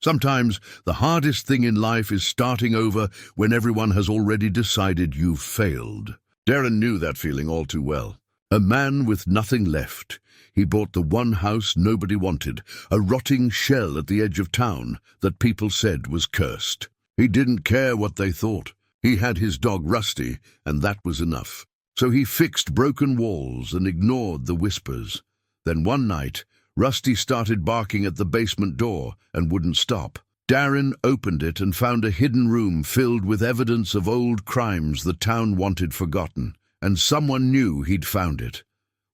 Sometimes the hardest thing in life is starting over when everyone has already decided you've failed. Darin knew that feeling all too well. A man with nothing left. He bought the one house nobody wanted, a rotting shell at the edge of town that people said was cursed. He didn't care what they thought. He had his dog Rusty, and that was enough. So he fixed broken walls and ignored the whispers. Then one night, Rusty started barking at the basement door and wouldn't stop. Darin opened it and found a hidden room filled with evidence of old crimes the town wanted forgotten, and someone knew he'd found it.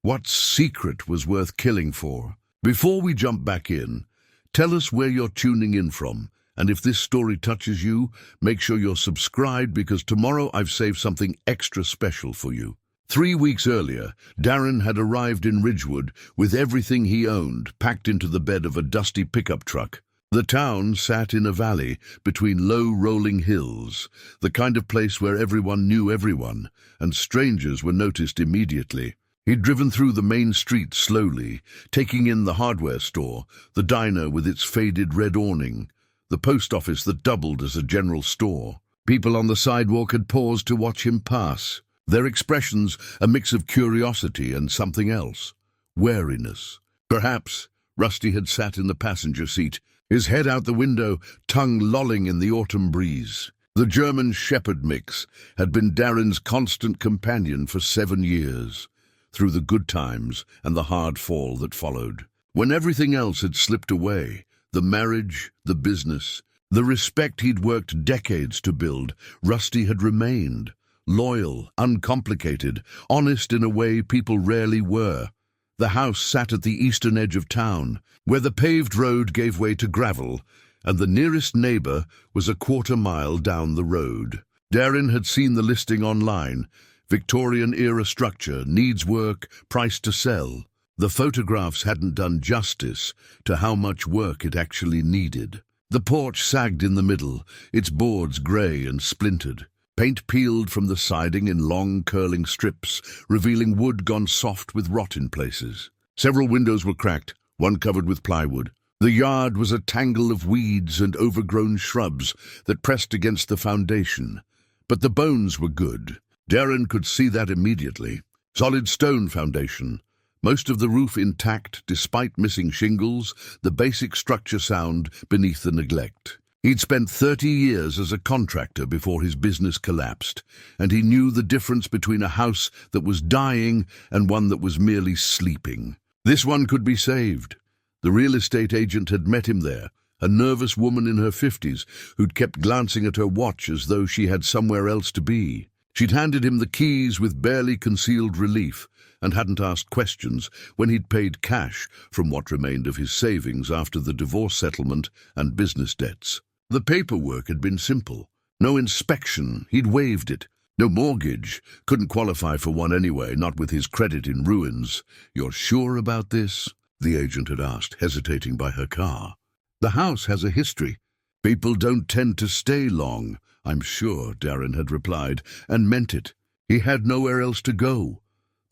What secret was worth killing for? Before we jump back in, tell us where you're tuning in from, and if this story touches you, make sure you're subscribed because tomorrow I've saved something extra special for you. 3 weeks earlier, Darin had arrived in Ridgewood with everything he owned packed into the bed of a dusty pickup truck. The town sat in a valley between low rolling hills, the kind of place where everyone knew everyone, and strangers were noticed immediately. He'd driven through the main street slowly, taking in the hardware store, the diner with its faded red awning, the post office that doubled as a general store. People on the sidewalk had paused to watch him pass, their expressions a mix of curiosity and something else, wariness. Perhaps Rusty had sat in the passenger seat, his head out the window, tongue lolling in the autumn breeze. The German Shepherd mix had been Darin's constant companion for 7 years, through the good times and the hard fall that followed. When everything else had slipped away, the marriage, the business, the respect he'd worked decades to build, Rusty had remained. Loyal, uncomplicated, honest in a way people rarely were. The house sat at the eastern edge of town, where the paved road gave way to gravel, and the nearest neighbor was a quarter-mile down the road. Darin had seen the listing online. Victorian-era structure, needs work, price to sell. The photographs hadn't done justice to how much work it actually needed. The porch sagged in the middle, its boards grey and splintered. Paint peeled from the siding in long, curling strips, revealing wood gone soft with rot in places. Several windows were cracked, one covered with plywood. The yard was a tangle of weeds and overgrown shrubs that pressed against the foundation. But the bones were good. Darin could see that immediately. Solid stone foundation. Most of the roof intact despite missing shingles, the basic structure sound beneath the neglect. He'd spent 30 years as a contractor before his business collapsed, and he knew the difference between a house that was dying and one that was merely sleeping. This one could be saved. The real estate agent had met him there, a nervous woman in her 50s who'd kept glancing at her watch as though she had somewhere else to be. She'd handed him the keys with barely concealed relief and hadn't asked questions when he'd paid cash from what remained of his savings after the divorce settlement and business debts. The paperwork had been simple. No inspection, he'd waived it. No mortgage, couldn't qualify for one anyway, not with his credit in ruins. "You're sure about this?" the agent had asked, hesitating by her car. "The house has a history. People don't tend to stay long, I'm sure," Darin had replied, and meant it. He had nowhere else to go.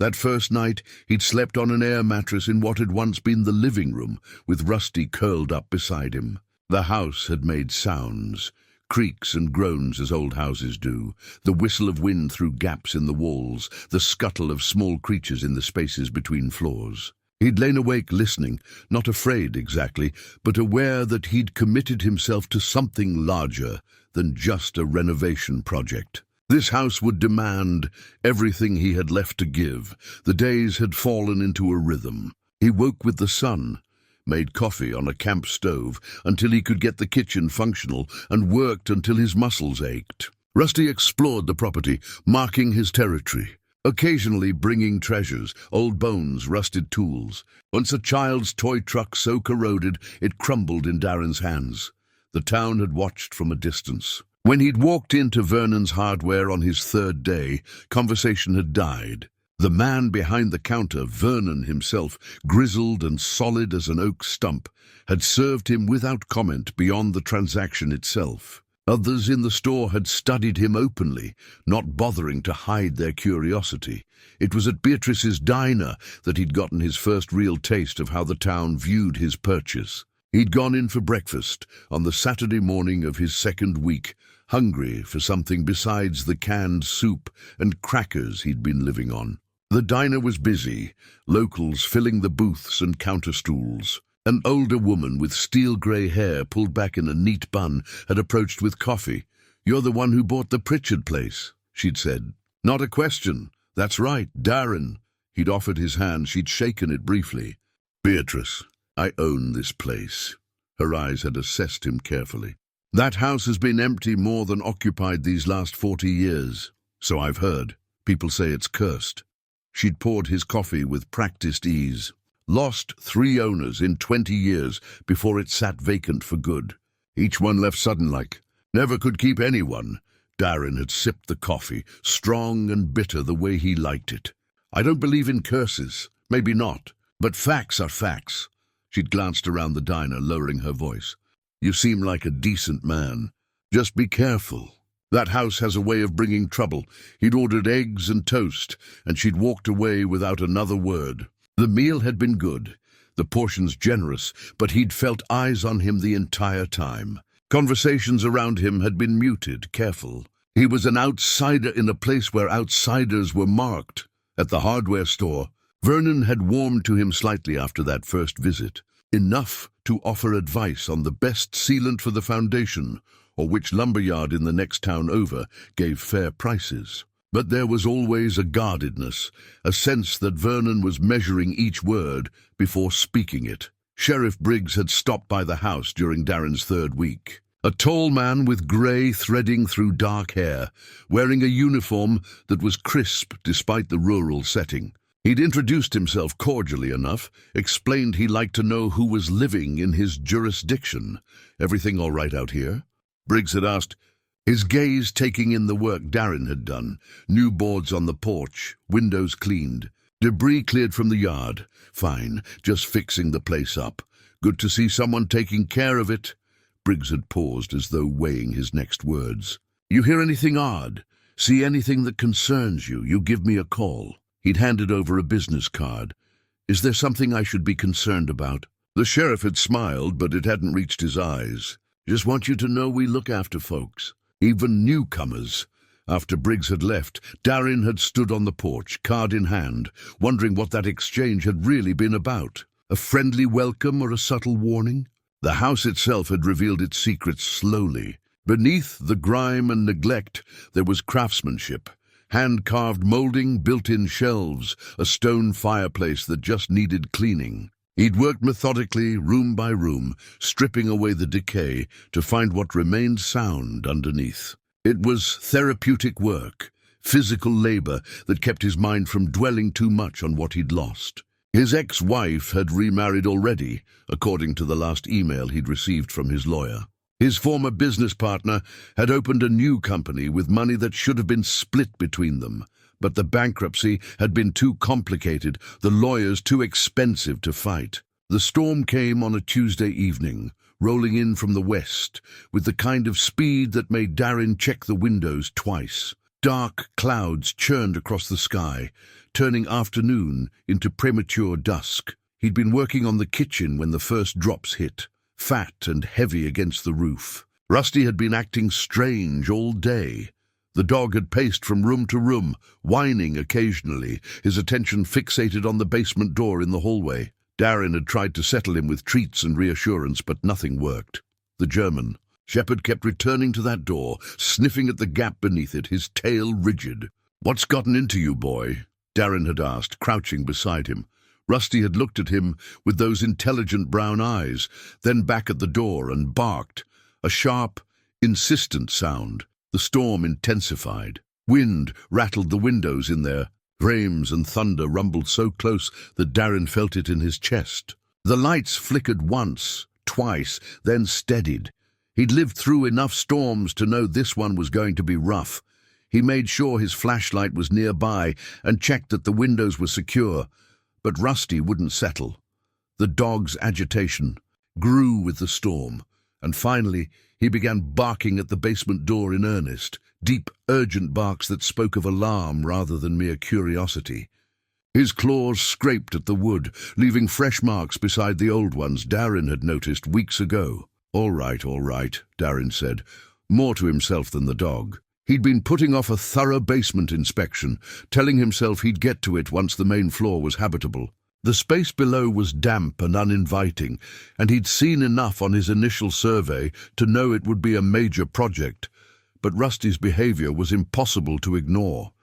That first night, he'd slept on an air mattress in what had once been the living room, with Rusty curled up beside him. The house had made sounds, creaks and groans as old houses do, the whistle of wind through gaps in the walls, the scuttle of small creatures in the spaces between floors. He'd lain awake listening, not afraid exactly, but aware that he'd committed himself to something larger than just a renovation project. This house would demand everything he had left to give. The days had fallen into a rhythm. He woke with the sun, made coffee on a camp stove until he could get the kitchen functional, and worked until his muscles ached. Rusty explored the property, marking his territory, occasionally bringing treasures, old bones, rusted tools. Once a child's toy truck so corroded it crumbled in Darin's hands. The town had watched from a distance. When he'd walked into Vernon's hardware on his 3rd day, conversation had died. The man behind the counter, Vernon himself, grizzled and solid as an oak stump, had served him without comment beyond the transaction itself. Others in the store had studied him openly, not bothering to hide their curiosity. It was at Beatrice's diner that he'd gotten his first real taste of how the town viewed his purchase. He'd gone in for breakfast on the Saturday morning of his second week, hungry for something besides the canned soup and crackers he'd been living on. The diner was busy, locals filling the booths and counter stools. An older woman with steel-grey hair pulled back in a neat bun had approached with coffee. "You're the one who bought the Pritchard place," she'd said. "Not a question. That's right, Darin." He'd offered his hand. She'd shaken it briefly. "Beatrice, I own this place." Her eyes had assessed him carefully. "That house has been empty more than occupied these last 40 years. So I've heard. People say it's cursed." She'd poured his coffee with practiced ease. "Lost 3 owners in 20 years before it sat vacant for good. Each one left sudden-like. Never could keep anyone." Darin had sipped the coffee, strong and bitter the way he liked it. "I don't believe in curses. Maybe not. But facts are facts." She'd glanced around the diner, lowering her voice. "You seem like a decent man. Just be careful. That house has a way of bringing trouble." He'd ordered eggs and toast, and she'd walked away without another word. The meal had been good, the portions generous, but he'd felt eyes on him the entire time. Conversations around him had been muted, careful. He was an outsider in a place where outsiders were marked. At the hardware store, Vernon had warmed to him slightly after that first visit, enough to offer advice on the best sealant for the foundation, or which lumberyard in the next town over gave fair prices. But there was always a guardedness, a sense that Vernon was measuring each word before speaking it. Sheriff Briggs had stopped by the house during Darin's 3rd week. A tall man with grey threading through dark hair, wearing a uniform that was crisp despite the rural setting. He'd introduced himself cordially enough, explained he liked to know who was living in his jurisdiction. "Everything all right out here?" Briggs had asked, his gaze taking in the work Darin had done. New boards on the porch, windows cleaned, debris cleared from the yard. "Fine, just fixing the place up. Good to see someone taking care of it." Briggs had paused as though weighing his next words. "You hear anything odd? See anything that concerns you? You give me a call." He'd handed over a business card. "Is there something I should be concerned about?" The sheriff had smiled, but it hadn't reached his eyes. "Just want you to know we look after folks, even newcomers." After Briggs had left, Darin had stood on the porch, card in hand, wondering what that exchange had really been about. A friendly welcome or a subtle warning? The house itself had revealed its secrets slowly. Beneath the grime and neglect, there was craftsmanship. Hand-carved molding, built-in shelves, a stone fireplace that just needed cleaning. He'd worked methodically, room by room, stripping away the decay to find what remained sound underneath. It was therapeutic work, physical labor that kept his mind from dwelling too much on what he'd lost. His ex-wife had remarried already, according to the last email he'd received from his lawyer. His former business partner had opened a new company with money that should have been split between them. But the bankruptcy had been too complicated, the lawyers too expensive to fight. The storm came on a Tuesday evening, rolling in from the west, with the kind of speed that made Darin check the windows twice. Dark clouds churned across the sky, turning afternoon into premature dusk. He'd been working on the kitchen when the first drops hit, fat and heavy against the roof. Rusty had been acting strange all day. The dog had paced from room to room, whining occasionally, his attention fixated on the basement door in the hallway. Darin had tried to settle him with treats and reassurance, but nothing worked. The German. Shepard kept returning to that door, sniffing at the gap beneath it, his tail rigid. "What's gotten into you, boy?" Darin had asked, crouching beside him. Rusty had looked at him with those intelligent brown eyes, then back at the door and barked. A sharp, insistent sound. The storm intensified. Wind rattled the windows in there. Flames and thunder rumbled so close that Darin felt it in his chest. The lights flickered once, twice, then steadied. He'd lived through enough storms to know this one was going to be rough. He made sure his flashlight was nearby and checked that the windows were secure. But Rusty wouldn't settle. The dog's agitation grew with the storm, and finally he began barking at the basement door in earnest, deep, urgent barks that spoke of alarm rather than mere curiosity. His claws scraped at the wood, leaving fresh marks beside the old ones Darin had noticed weeks ago. All right, Darin said, more to himself than the dog. He'd been putting off a thorough basement inspection, telling himself he'd get to it once the main floor was habitable. The space below was damp and uninviting, and he'd seen enough on his initial survey to know it would be a major project. But Rusty's behavior was impossible to ignore.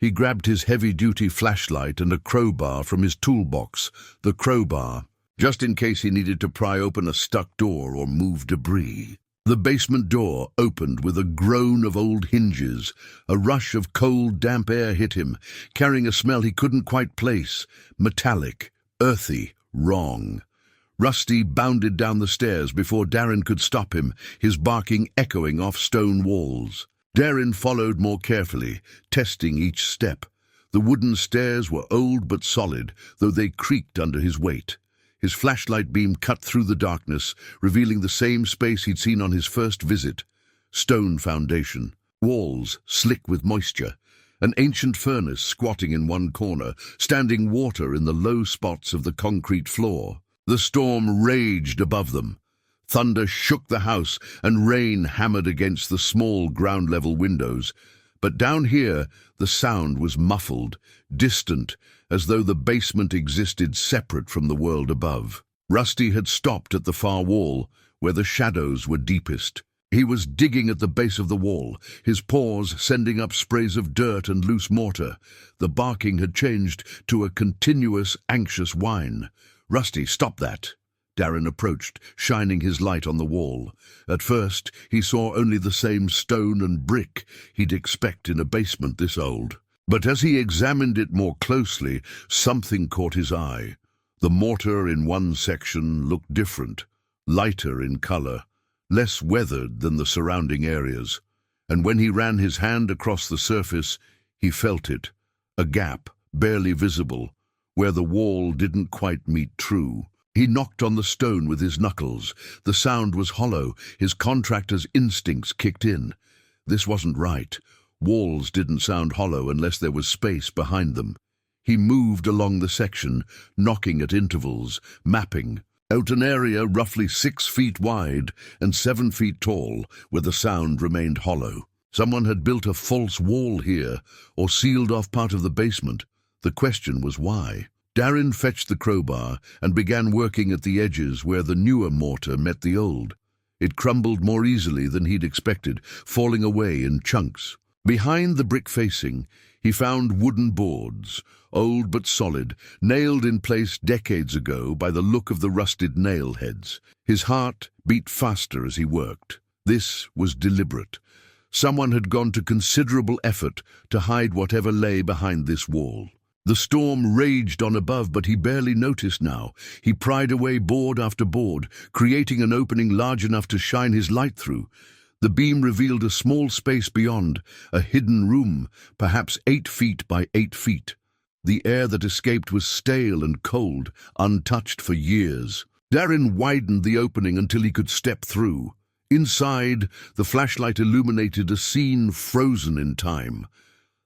He grabbed his heavy-duty flashlight and a crowbar from his toolbox, the crowbar, just in case he needed to pry open a stuck door or move debris. The basement door opened with a groan of old hinges. A rush of cold, damp air hit him, carrying a smell he couldn't quite place. Metallic, earthy, wrong. Rusty bounded down the stairs before Darin could stop him, his barking echoing off stone walls. Darin followed more carefully, testing each step. The wooden stairs were old but solid, though they creaked under his weight. His flashlight beam cut through the darkness, revealing the same space he'd seen on his first visit. Stone foundation, walls slick with moisture, an ancient furnace squatting in one corner, standing water in the low spots of the concrete floor. The storm raged above them. Thunder shook the house, and rain hammered against the small ground-level windows. But down here, the sound was muffled, distant, as though the basement existed separate from the world above. Rusty had stopped at the far wall, where the shadows were deepest. He was digging at the base of the wall, his paws sending up sprays of dirt and loose mortar. The barking had changed to a continuous, anxious whine. "Rusty, stop that!" Darin approached, shining his light on the wall. At first, he saw only the same stone and brick he'd expect in a basement this old. But as he examined it more closely, something caught his eye. The mortar in one section looked different, lighter in color, less weathered than the surrounding areas. And when he ran his hand across the surface, he felt it, a gap, barely visible, where the wall didn't quite meet true. He knocked on the stone with his knuckles. The sound was hollow. His contractor's instincts kicked in. This wasn't right. Walls didn't sound hollow unless there was space behind them. He moved along the section, knocking at intervals, mapping out an area roughly 6 feet wide and 7 feet tall, where the sound remained hollow. Someone had built a false wall here, or sealed off part of the basement. The question was why. Darin fetched the crowbar and began working at the edges where the newer mortar met the old. It crumbled more easily than he'd expected, falling away in chunks. Behind the brick facing, he found wooden boards, old but solid, nailed in place decades ago by the look of the rusted nail heads. His heart beat faster as he worked. This was deliberate. Someone had gone to considerable effort to hide whatever lay behind this wall. The storm raged on above, but he barely noticed now. He pried away board after board, creating an opening large enough to shine his light through. The beam revealed a small space beyond, a hidden room, perhaps 8 feet by 8 feet. The air that escaped was stale and cold, untouched for years. Darin widened the opening until he could step through. Inside, the flashlight illuminated a scene frozen in time.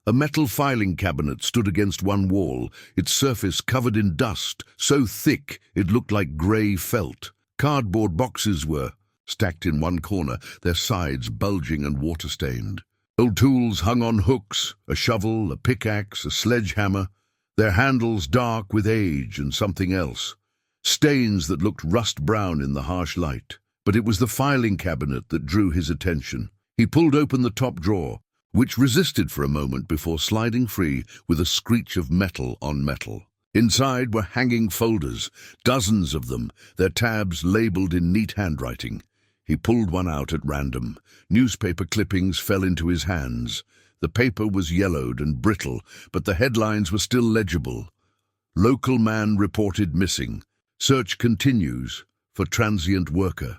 A metal filing cabinet stood against one wall, its surface covered in dust, so thick it looked like grey felt. Cardboard boxes were stacked in one corner, their sides bulging and water-stained. Old tools hung on hooks, a shovel, a pickaxe, a sledgehammer, their handles dark with age and something else, stains that looked rust-brown in the harsh light. But it was the filing cabinet that drew his attention. He pulled open the top drawer, which resisted for a moment before sliding free with a screech of metal on metal. Inside were hanging folders, dozens of them, their tabs labeled in neat handwriting. He pulled one out at random. Newspaper clippings fell into his hands. The paper was yellowed and brittle, but the headlines were still legible. Local man reported missing. Search continues for transient worker.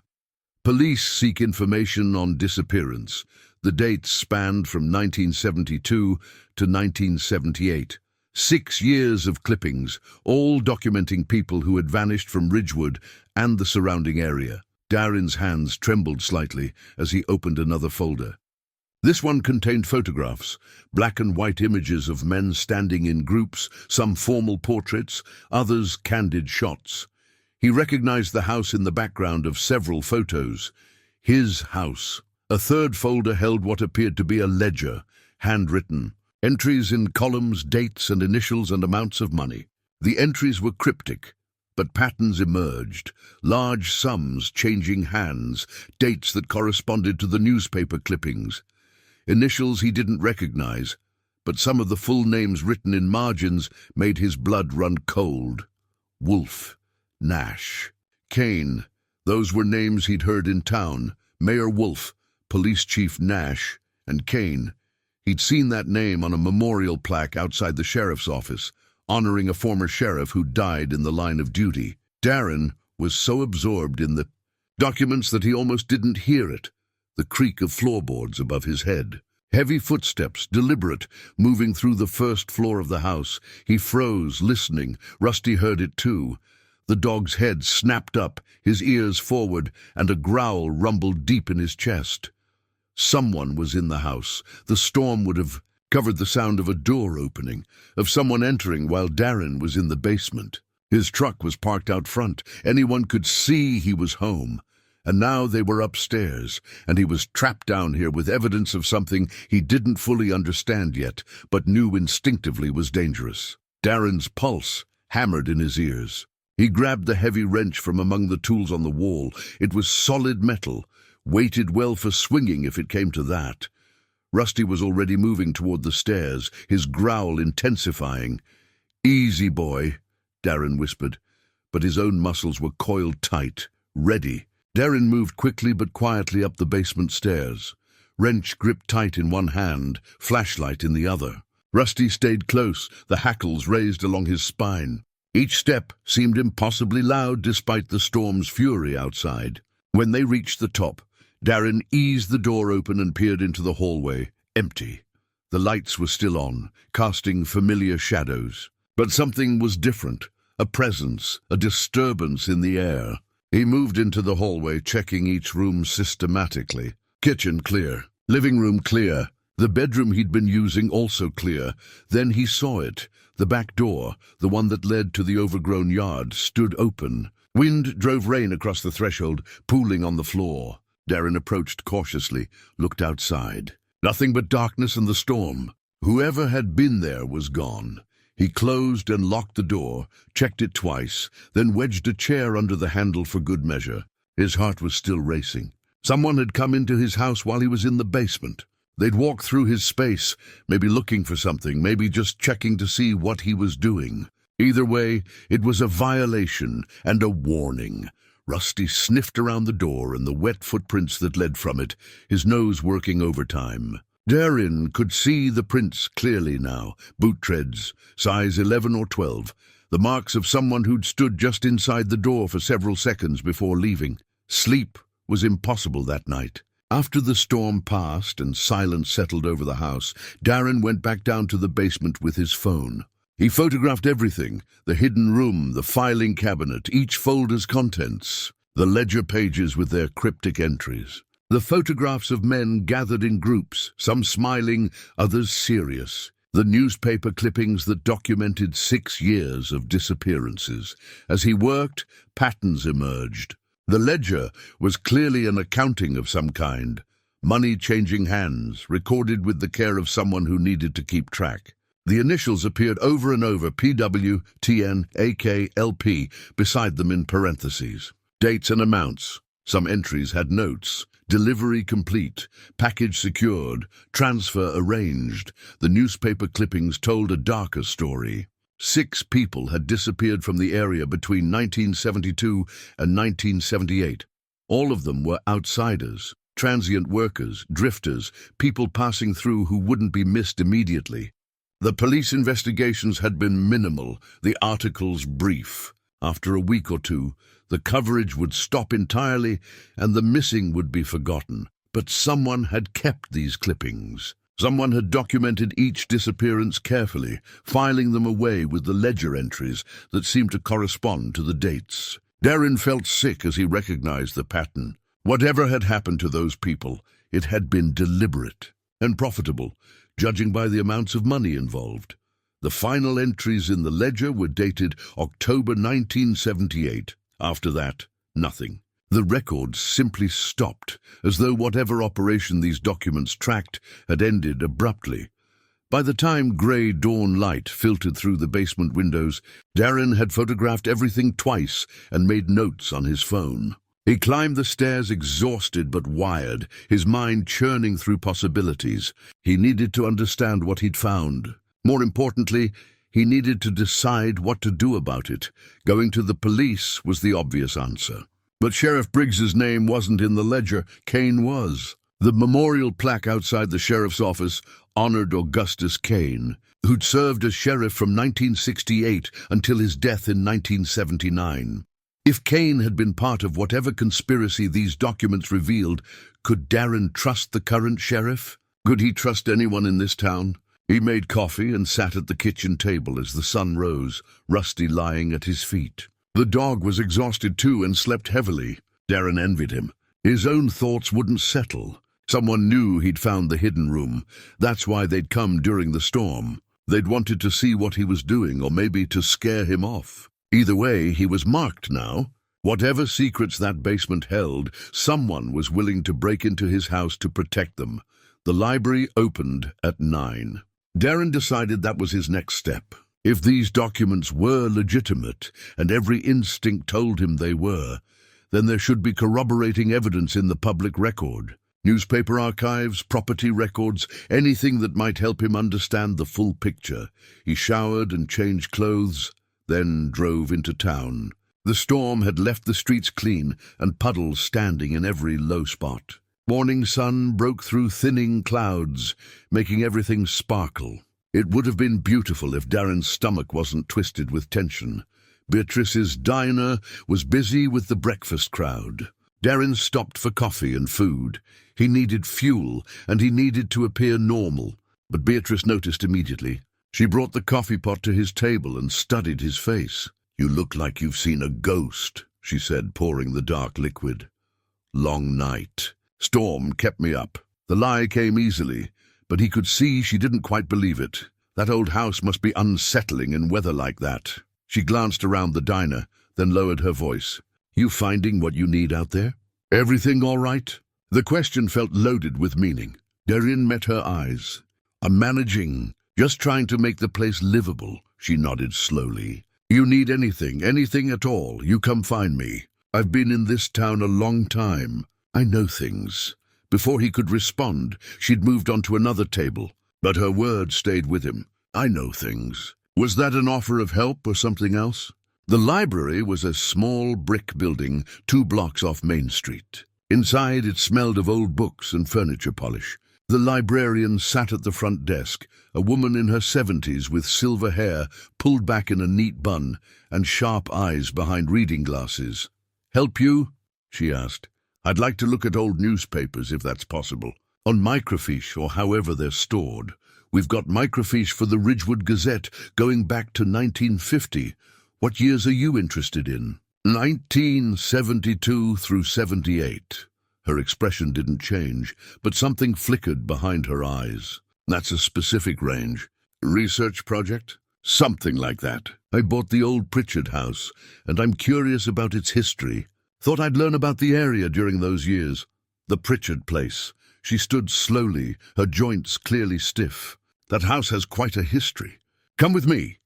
Police seek information on disappearance. The dates spanned from 1972 to 1978. 6 years of clippings, all documenting people who had vanished from Ridgewood and the surrounding area. Darin's hands trembled slightly as he opened another folder. This one contained photographs, black and white images of men standing in groups, some formal portraits, others candid shots. He recognized the house in the background of several photos. His house. A third folder held what appeared to be a ledger, handwritten. Entries in columns, dates and initials and amounts of money. The entries were cryptic, but patterns emerged. Large sums changing hands, dates that corresponded to the newspaper clippings. Initials he didn't recognize, but some of the full names written in margins made his blood run cold. Wolf, Nash, Kane. Those were names he'd heard in town. Mayor Wolf, Police Chief Nash, and Kane. He'd seen that name on a memorial plaque outside the sheriff's office, honoring a former sheriff who died in the line of duty. Darin was so absorbed in the documents that he almost didn't hear it, the creak of floorboards above his head. Heavy footsteps, deliberate, moving through the first floor of the house. He froze, listening. Rusty heard it too. The dog's head snapped up, his ears forward, and a growl rumbled deep in his chest. Someone was in the house. The storm would have covered the sound of a door opening, of someone entering while Darin was in the basement. His truck was parked out front. Anyone could see he was home. And now they were upstairs, and he was trapped down here with evidence of something he didn't fully understand yet, but knew instinctively was dangerous. Darin's pulse hammered in his ears. He grabbed the heavy wrench from among the tools on the wall. It was solid metal, weighted well for swinging if it came to that. Rusty was already moving toward the stairs, his growl intensifying. "Easy, boy," Darin whispered, but his own muscles were coiled tight, ready. Darin moved quickly but quietly up the basement stairs, wrench gripped tight in one hand, flashlight in the other. Rusty stayed close, the hackles raised along his spine. Each step seemed impossibly loud despite the storm's fury outside. When they reached the top, Darin eased the door open and peered into the hallway, empty. The lights were still on, casting familiar shadows. But something was different, a presence, a disturbance in the air. He moved into the hallway, checking each room systematically. Kitchen clear, living room clear, the bedroom he'd been using also clear. Then he saw it. The back door, the one that led to the overgrown yard, stood open. Wind drove rain across the threshold, pooling on the floor. Darin approached cautiously, looked outside. Nothing but darkness and the storm. Whoever had been there was gone. He closed and locked the door, checked it twice, then wedged a chair under the handle for good measure. His heart was still racing. Someone had come into his house while he was in the basement. They'd walked through his space, maybe looking for something, maybe just checking to see what he was doing. Either way, it was a violation and a warning. Rusty sniffed around the door and the wet footprints that led from it, his nose working overtime. Darin could see the prints clearly now, boot treads, size 11 or 12, the marks of someone who'd stood just inside the door for several seconds before leaving. Sleep was impossible that night. After the storm passed and silence settled over the house, Darin went back down to the basement with his phone. He photographed everything, the hidden room, the filing cabinet, each folder's contents, the ledger pages with their cryptic entries. The photographs of men gathered in groups, some smiling, others serious. The newspaper clippings that documented 6 years of disappearances. As he worked, patterns emerged. The ledger was clearly an accounting of some kind. Money changing hands, recorded with the care of someone who needed to keep track. The initials appeared over and over, PW, TN, AK, LP, beside them in parentheses. Dates and amounts. Some entries had notes. Delivery complete, package secured, transfer arranged. The newspaper clippings told a darker story. 6 people had disappeared from the area between 1972 and 1978. All of them were outsiders, transient workers, drifters, people passing through who wouldn't be missed immediately. The police investigations had been minimal, the articles brief. After a week or two, the coverage would stop entirely and the missing would be forgotten. But someone had kept these clippings. Someone had documented each disappearance carefully, filing them away with the ledger entries that seemed to correspond to the dates. Darin felt sick as he recognized the pattern. Whatever had happened to those people, it had been deliberate. and profitable, judging by the amounts of money involved. The final entries in the ledger were dated October 1978. After that, nothing. The records simply stopped, as though whatever operation these documents tracked had ended abruptly. By the time grey dawn light filtered through the basement windows, Darin had photographed everything twice and made notes on his phone. He climbed the stairs exhausted but wired, his mind churning through possibilities. He needed to understand what he'd found. More importantly, he needed to decide what to do about it. Going to the police was the obvious answer. But Sheriff Briggs's name wasn't in the ledger. Kane was. The memorial plaque outside the sheriff's office honored Augustus Kane, who'd served as sheriff from 1968 until his death in 1979. If Kane had been part of whatever conspiracy these documents revealed, could Darin trust the current sheriff? Could he trust anyone in this town? He made coffee and sat at the kitchen table as the sun rose, Rusty lying at his feet. The dog was exhausted too and slept heavily. Darin envied him. His own thoughts wouldn't settle. Someone knew he'd found the hidden room. That's why they'd come during the storm. They'd wanted to see what he was doing, or maybe to scare him off. Either way, he was marked now. Whatever secrets that basement held, someone was willing to break into his house to protect them. The library opened at 9. Darin decided that was his next step. If these documents were legitimate, and every instinct told him they were, then there should be corroborating evidence in the public record. Newspaper archives, property records, anything that might help him understand the full picture. He showered and changed clothes, then drove into town. The storm had left the streets clean and puddles standing in every low spot. Morning sun broke through thinning clouds, making everything sparkle. It would have been beautiful if Darin's stomach wasn't twisted with tension. Beatrice's diner was busy with the breakfast crowd. Darin stopped for coffee and food. He needed fuel, and he needed to appear normal. But Beatrice noticed immediately. She brought the coffee pot to his table and studied his face. "You look like you've seen a ghost," she said, pouring the dark liquid. "Long night. Storm kept me up." The lie came easily, but he could see she didn't quite believe it. That old house must be unsettling in weather like that. She glanced around the diner, then lowered her voice. "You finding what you need out there? Everything all right?" The question felt loaded with meaning. Darin met her eyes. "I'm managing, just trying to make the place livable," she nodded slowly. "You need anything at all, you come find me. I've been in this town a long time. I know things." Before he could respond, she'd moved on to another table, but her words stayed with him. "I know things." Was that an offer of help or something else? The library was a small brick building 2 blocks off Main Street. Inside, it smelled of old books and furniture polish. The librarian sat at the front desk, a woman in her 70s with silver hair pulled back in a neat bun and sharp eyes behind reading glasses. "Help you?" she asked. "I'd like to look at old newspapers, if that's possible. On microfiche, or however they're stored. We've got microfiche for the Ridgewood Gazette going back to 1950. What years are you interested in?" 1972 through 78. Her expression didn't change, but something flickered behind her eyes. "That's a specific range. Research project?" "Something like that. I bought the old Pritchard house, and I'm curious about its history. Thought I'd learn about the area during those years." The Pritchard place. She stood slowly, her joints clearly stiff. "That house has quite a history. Come with me."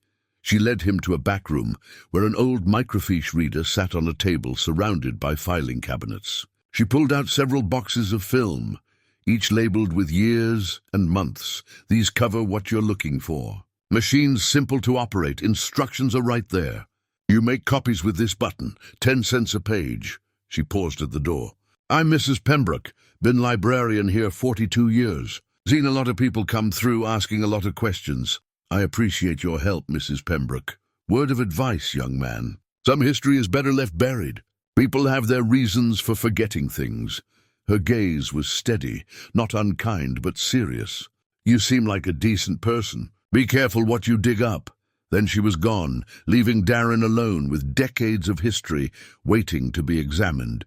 She led him to a back room where an old microfiche reader sat on a table surrounded by filing cabinets. She pulled out several boxes of film, each labeled with years and months. "These cover what you're looking for. Machine's simple to operate. Instructions are right there. You make copies with this button, 10 cents a page." She paused at the door. "I'm Mrs. Pembroke. Been librarian here 42 years. Seen a lot of people come through asking a lot of questions. I appreciate your help, Mrs. Pembroke. Word of advice, young man. Some history is better left buried. People have their reasons for forgetting things." Her gaze was steady, not unkind but serious. "You seem like a decent person. Be careful what you dig up." Then she was gone, leaving Darin alone with decades of history waiting to be examined.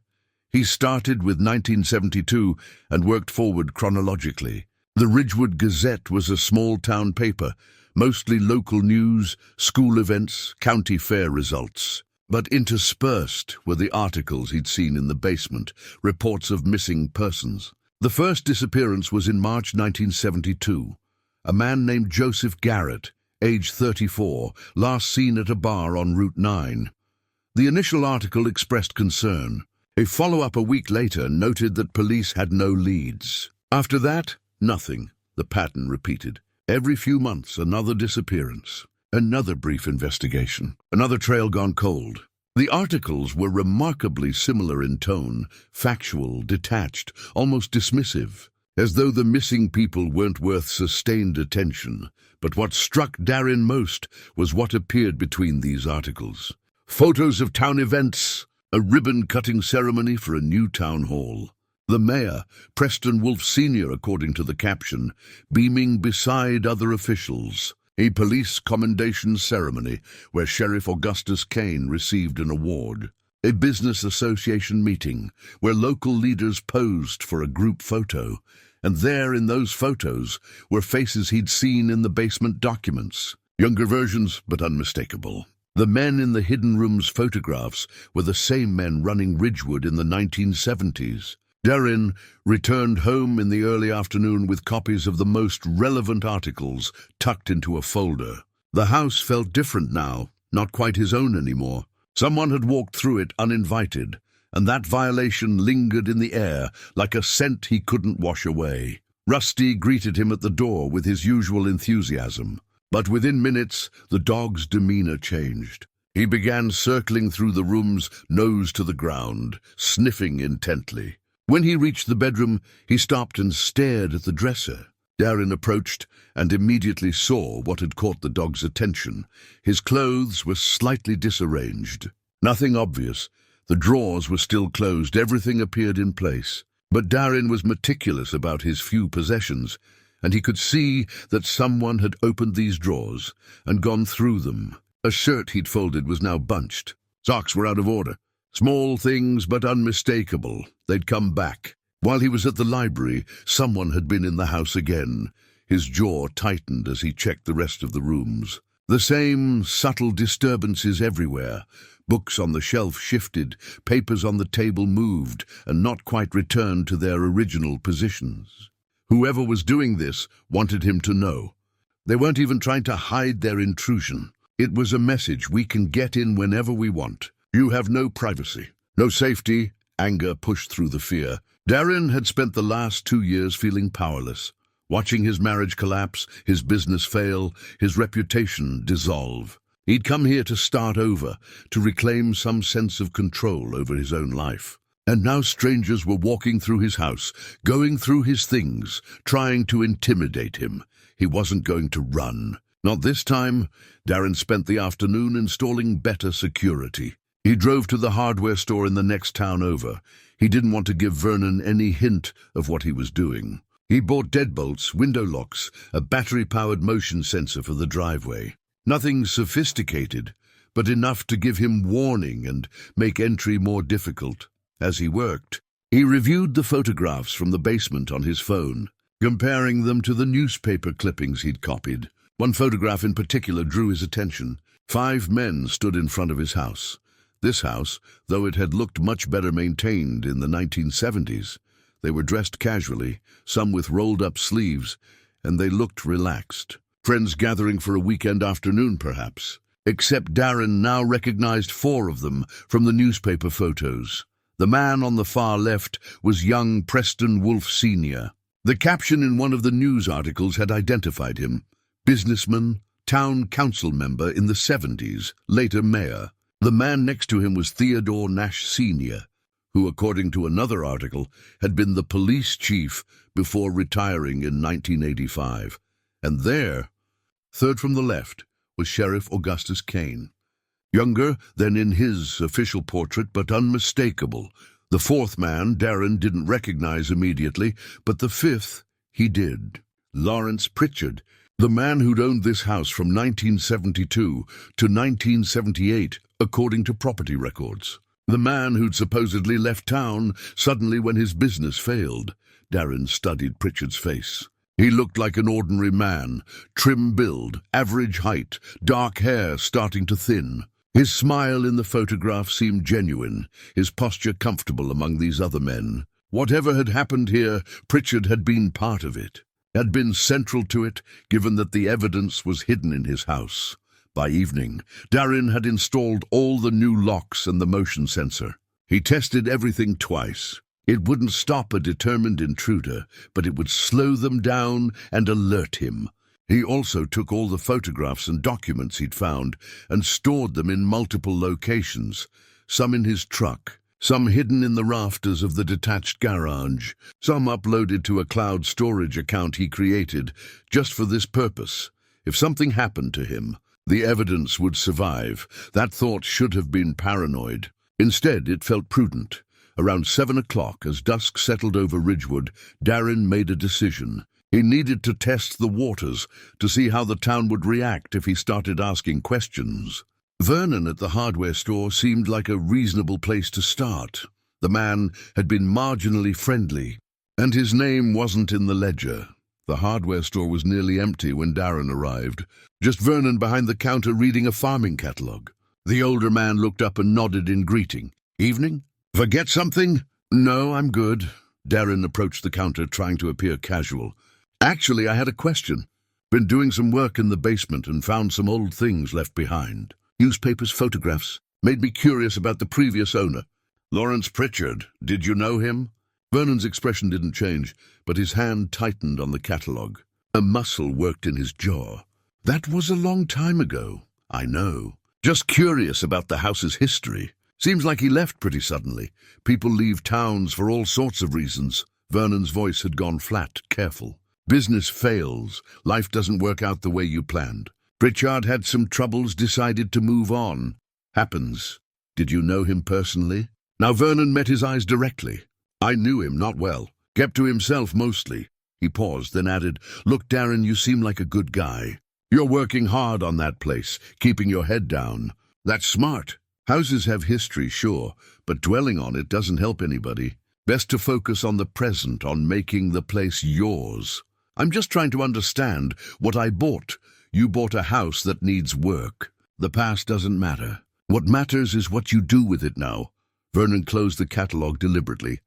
He started with 1972 and worked forward chronologically. The Ridgewood Gazette was a small-town paper, mostly local news, school events, county fair results. But interspersed were the articles he'd seen in the basement, reports of missing persons. The first disappearance was in March 1972. A man named Joseph Garrett, age 34, last seen at a bar on Route 9. The initial article expressed concern. A follow-up a week later noted that police had no leads. After that, nothing. The pattern repeated. Every few months, another disappearance. Another brief investigation. Another trail gone cold. The articles were remarkably similar in tone, factual, detached, almost dismissive, as though the missing people weren't worth sustained attention. But what struck Darin most was what appeared between these articles. Photos of town events, a ribbon-cutting ceremony for a new town hall. The mayor, Preston Wolfe Sr., according to the caption, beaming beside other officials. A police commendation ceremony where Sheriff Augustus Kane received an award. A business association meeting where local leaders posed for a group photo. And there in those photos were faces he'd seen in the basement documents. Younger versions, but unmistakable. The men in the hidden room's photographs were the same men running Ridgewood in the 1970s. Darin returned home in the early afternoon with copies of the most relevant articles tucked into a folder. The house felt different now, not quite his own anymore. Someone had walked through it uninvited, and that violation lingered in the air like a scent he couldn't wash away. Rusty greeted him at the door with his usual enthusiasm, but within minutes the dog's demeanor changed. He began circling through the rooms, nose to the ground, sniffing intently. When he reached the bedroom, he stopped and stared at the dresser. Darin approached and immediately saw what had caught the dog's attention. His clothes were slightly disarranged. Nothing obvious. The drawers were still closed. Everything appeared in place. But Darin was meticulous about his few possessions, and he could see that someone had opened these drawers and gone through them. A shirt he'd folded was now bunched. Socks were out of order. Small things, but unmistakable. They'd come back. While he was at the library, someone had been in the house again. His jaw tightened as he checked the rest of the rooms. The same subtle disturbances everywhere. Books on the shelf shifted, papers on the table moved, and not quite returned to their original positions. Whoever was doing this wanted him to know. They weren't even trying to hide their intrusion. It was a message: we can get in whenever we want. You have no privacy, no safety. Anger pushed through the fear. Darin had spent the last 2 years feeling powerless, watching his marriage collapse, his business fail, his reputation dissolve. He'd come here to start over, to reclaim some sense of control over his own life. And now strangers were walking through his house, going through his things, trying to intimidate him. He wasn't going to run. Not this time. Darin spent the afternoon installing better security. He drove to the hardware store in the next town over. He didn't want to give Vernon any hint of what he was doing. He bought deadbolts, window locks, a battery-powered motion sensor for the driveway. Nothing sophisticated, but enough to give him warning and make entry more difficult. As he worked, he reviewed the photographs from the basement on his phone, comparing them to the newspaper clippings he'd copied. One photograph in particular drew his attention. 5 men stood in front of his house. This house, though it had looked much better maintained in the 1970s, they were dressed casually, some with rolled-up sleeves, and they looked relaxed. Friends gathering for a weekend afternoon, perhaps. Except Darin now recognized 4 of them from the newspaper photos. The man on the far left was young Preston Wolfe Sr. The caption in one of the news articles had identified him. Businessman, town council member in the 70s, later mayor. The man next to him was Theodore Nash Sr., who, according to another article, had been the police chief before retiring in 1985. And there, third from the left, was Sheriff Augustus Kane. Younger than in his official portrait, but unmistakable. The 4th man Darin didn't recognize immediately, but the 5th he did. Lawrence Pritchard, the man who'd owned this house from 1972 to 1978, according to property records. The man who'd supposedly left town suddenly when his business failed. Darin studied Pritchard's face. He looked like an ordinary man, trim build, average height, dark hair starting to thin. His smile in the photograph seemed genuine, his posture comfortable among these other men. Whatever had happened here, Pritchard had been part of it, had been central to it, given that the evidence was hidden in his house. By evening, Darin had installed all the new locks and the motion sensor. He tested everything twice. It wouldn't stop a determined intruder, but it would slow them down and alert him. He also took all the photographs and documents he'd found and stored them in multiple locations, some in his truck, some hidden in the rafters of the detached garage, some uploaded to a cloud storage account he created just for this purpose. If something happened to him, the evidence would survive. That thought should have been paranoid. Instead, it felt prudent. Around 7 o'clock, as dusk settled over Ridgewood, Darin made a decision. He needed to test the waters to see how the town would react if he started asking questions. Vernon at the hardware store seemed like a reasonable place to start. The man had been marginally friendly, and his name wasn't in the ledger. The hardware store was nearly empty when Darin arrived, just Vernon behind the counter reading a farming catalogue. The older man looked up and nodded in greeting. "Evening? Forget something?" "No, I'm good." Darin approached the counter, trying to appear casual. "Actually, I had a question. Been doing some work in the basement and found some old things left behind. Newspapers, photographs. Made me curious about the previous owner. Lawrence Pritchard. Did you know him?" Vernon's expression didn't change, but his hand tightened on the catalogue. A muscle worked in his jaw. "That was a long time ago. I know. Just curious about the house's history. Seems like he left pretty suddenly. People leave towns for all sorts of reasons." Vernon's voice had gone flat, careful. "Business fails. Life doesn't work out the way you planned. Pritchard had some troubles, decided to move on. Happens. Did you know him personally?" Now Vernon met his eyes directly. "I knew him, not well. Kept to himself mostly." He paused, then added, "Look, Darin, you seem like a good guy. You're working hard on that place, keeping your head down. That's smart. Houses have history, sure, but dwelling on it doesn't help anybody. Best to focus on the present, on making the place yours. I'm just trying to understand what I bought. You bought a house that needs work. The past doesn't matter. What matters is what you do with it now." Vernon closed the catalogue deliberately.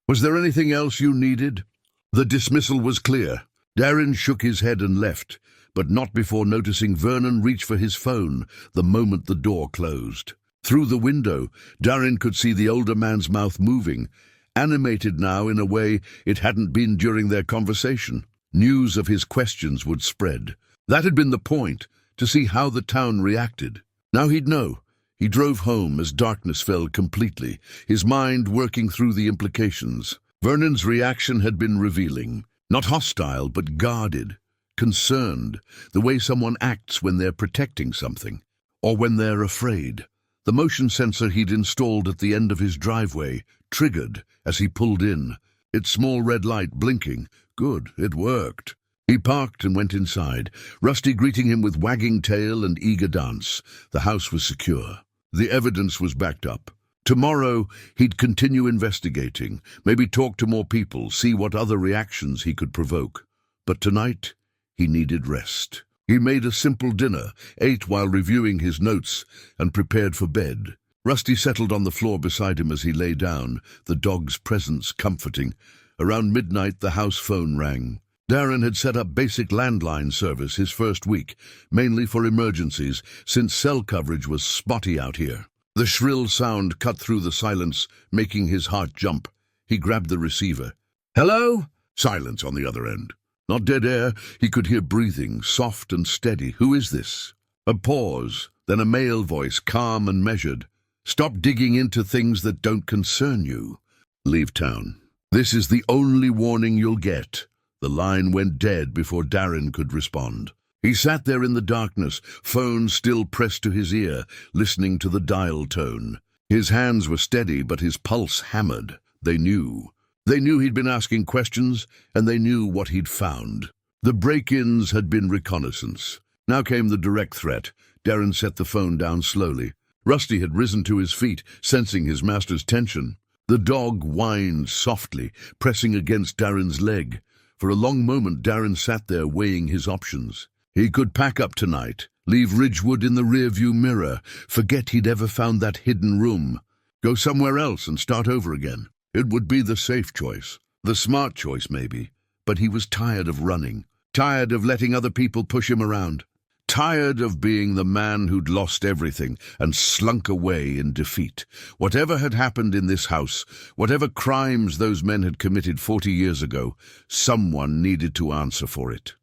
"Was there anything else you needed?" The dismissal was clear. Darin shook his head and left, but not before noticing Vernon reach for his phone the moment the door closed. Through the window, Darin could see the older man's mouth moving, animated now in a way it hadn't been during their conversation. News of his questions would spread. That had been the point, to see how the town reacted. Now he'd know. He drove home as darkness fell completely, his mind working through the implications. Vernon's reaction had been revealing. Not hostile, but guarded, concerned, the way someone acts when they're protecting something, or when they're afraid. The motion sensor he'd installed at the end of his driveway triggered as he pulled in, its small red light blinking. Good, it worked. He parked and went inside, Rusty greeting him with wagging tail and eager dance. The house was secure. The evidence was backed up. Tomorrow, he'd continue investigating, maybe talk to more people, see what other reactions he could provoke. But tonight, he needed rest. He made a simple dinner, ate while reviewing his notes, and prepared for bed. Rusty settled on the floor beside him as he lay down, the dog's presence comforting. Around midnight, the house phone rang. Darin had set up basic landline service his first week, mainly for emergencies, since cell coverage was spotty out here. The shrill sound cut through the silence, making his heart jump. He grabbed the receiver. "Hello?" Silence on the other end. Not dead air, he could hear breathing, soft and steady. "Who is this?" A pause, then a male voice, calm and measured. "Stop digging into things that don't concern you. Leave town. This is the only warning you'll get." The line went dead before Darin could respond. He sat there in the darkness, phone still pressed to his ear, listening to the dial tone. His hands were steady, but his pulse hammered. They knew. They knew he'd been asking questions, and they knew what he'd found. The break-ins had been reconnaissance. Now came the direct threat. Darin set the phone down slowly. Rusty had risen to his feet, sensing his master's tension. The dog whined softly, pressing against Darin's leg. For a long moment, Darin sat there weighing his options. He could pack up tonight, leave Ridgewood in the rearview mirror, forget he'd ever found that hidden room, go somewhere else and start over again. It would be the safe choice, the smart choice maybe, but he was tired of running, tired of letting other people push him around, tired of being the man who'd lost everything and slunk away in defeat. Whatever had happened in this house, whatever crimes those men had committed 40 years ago, someone needed to answer for it.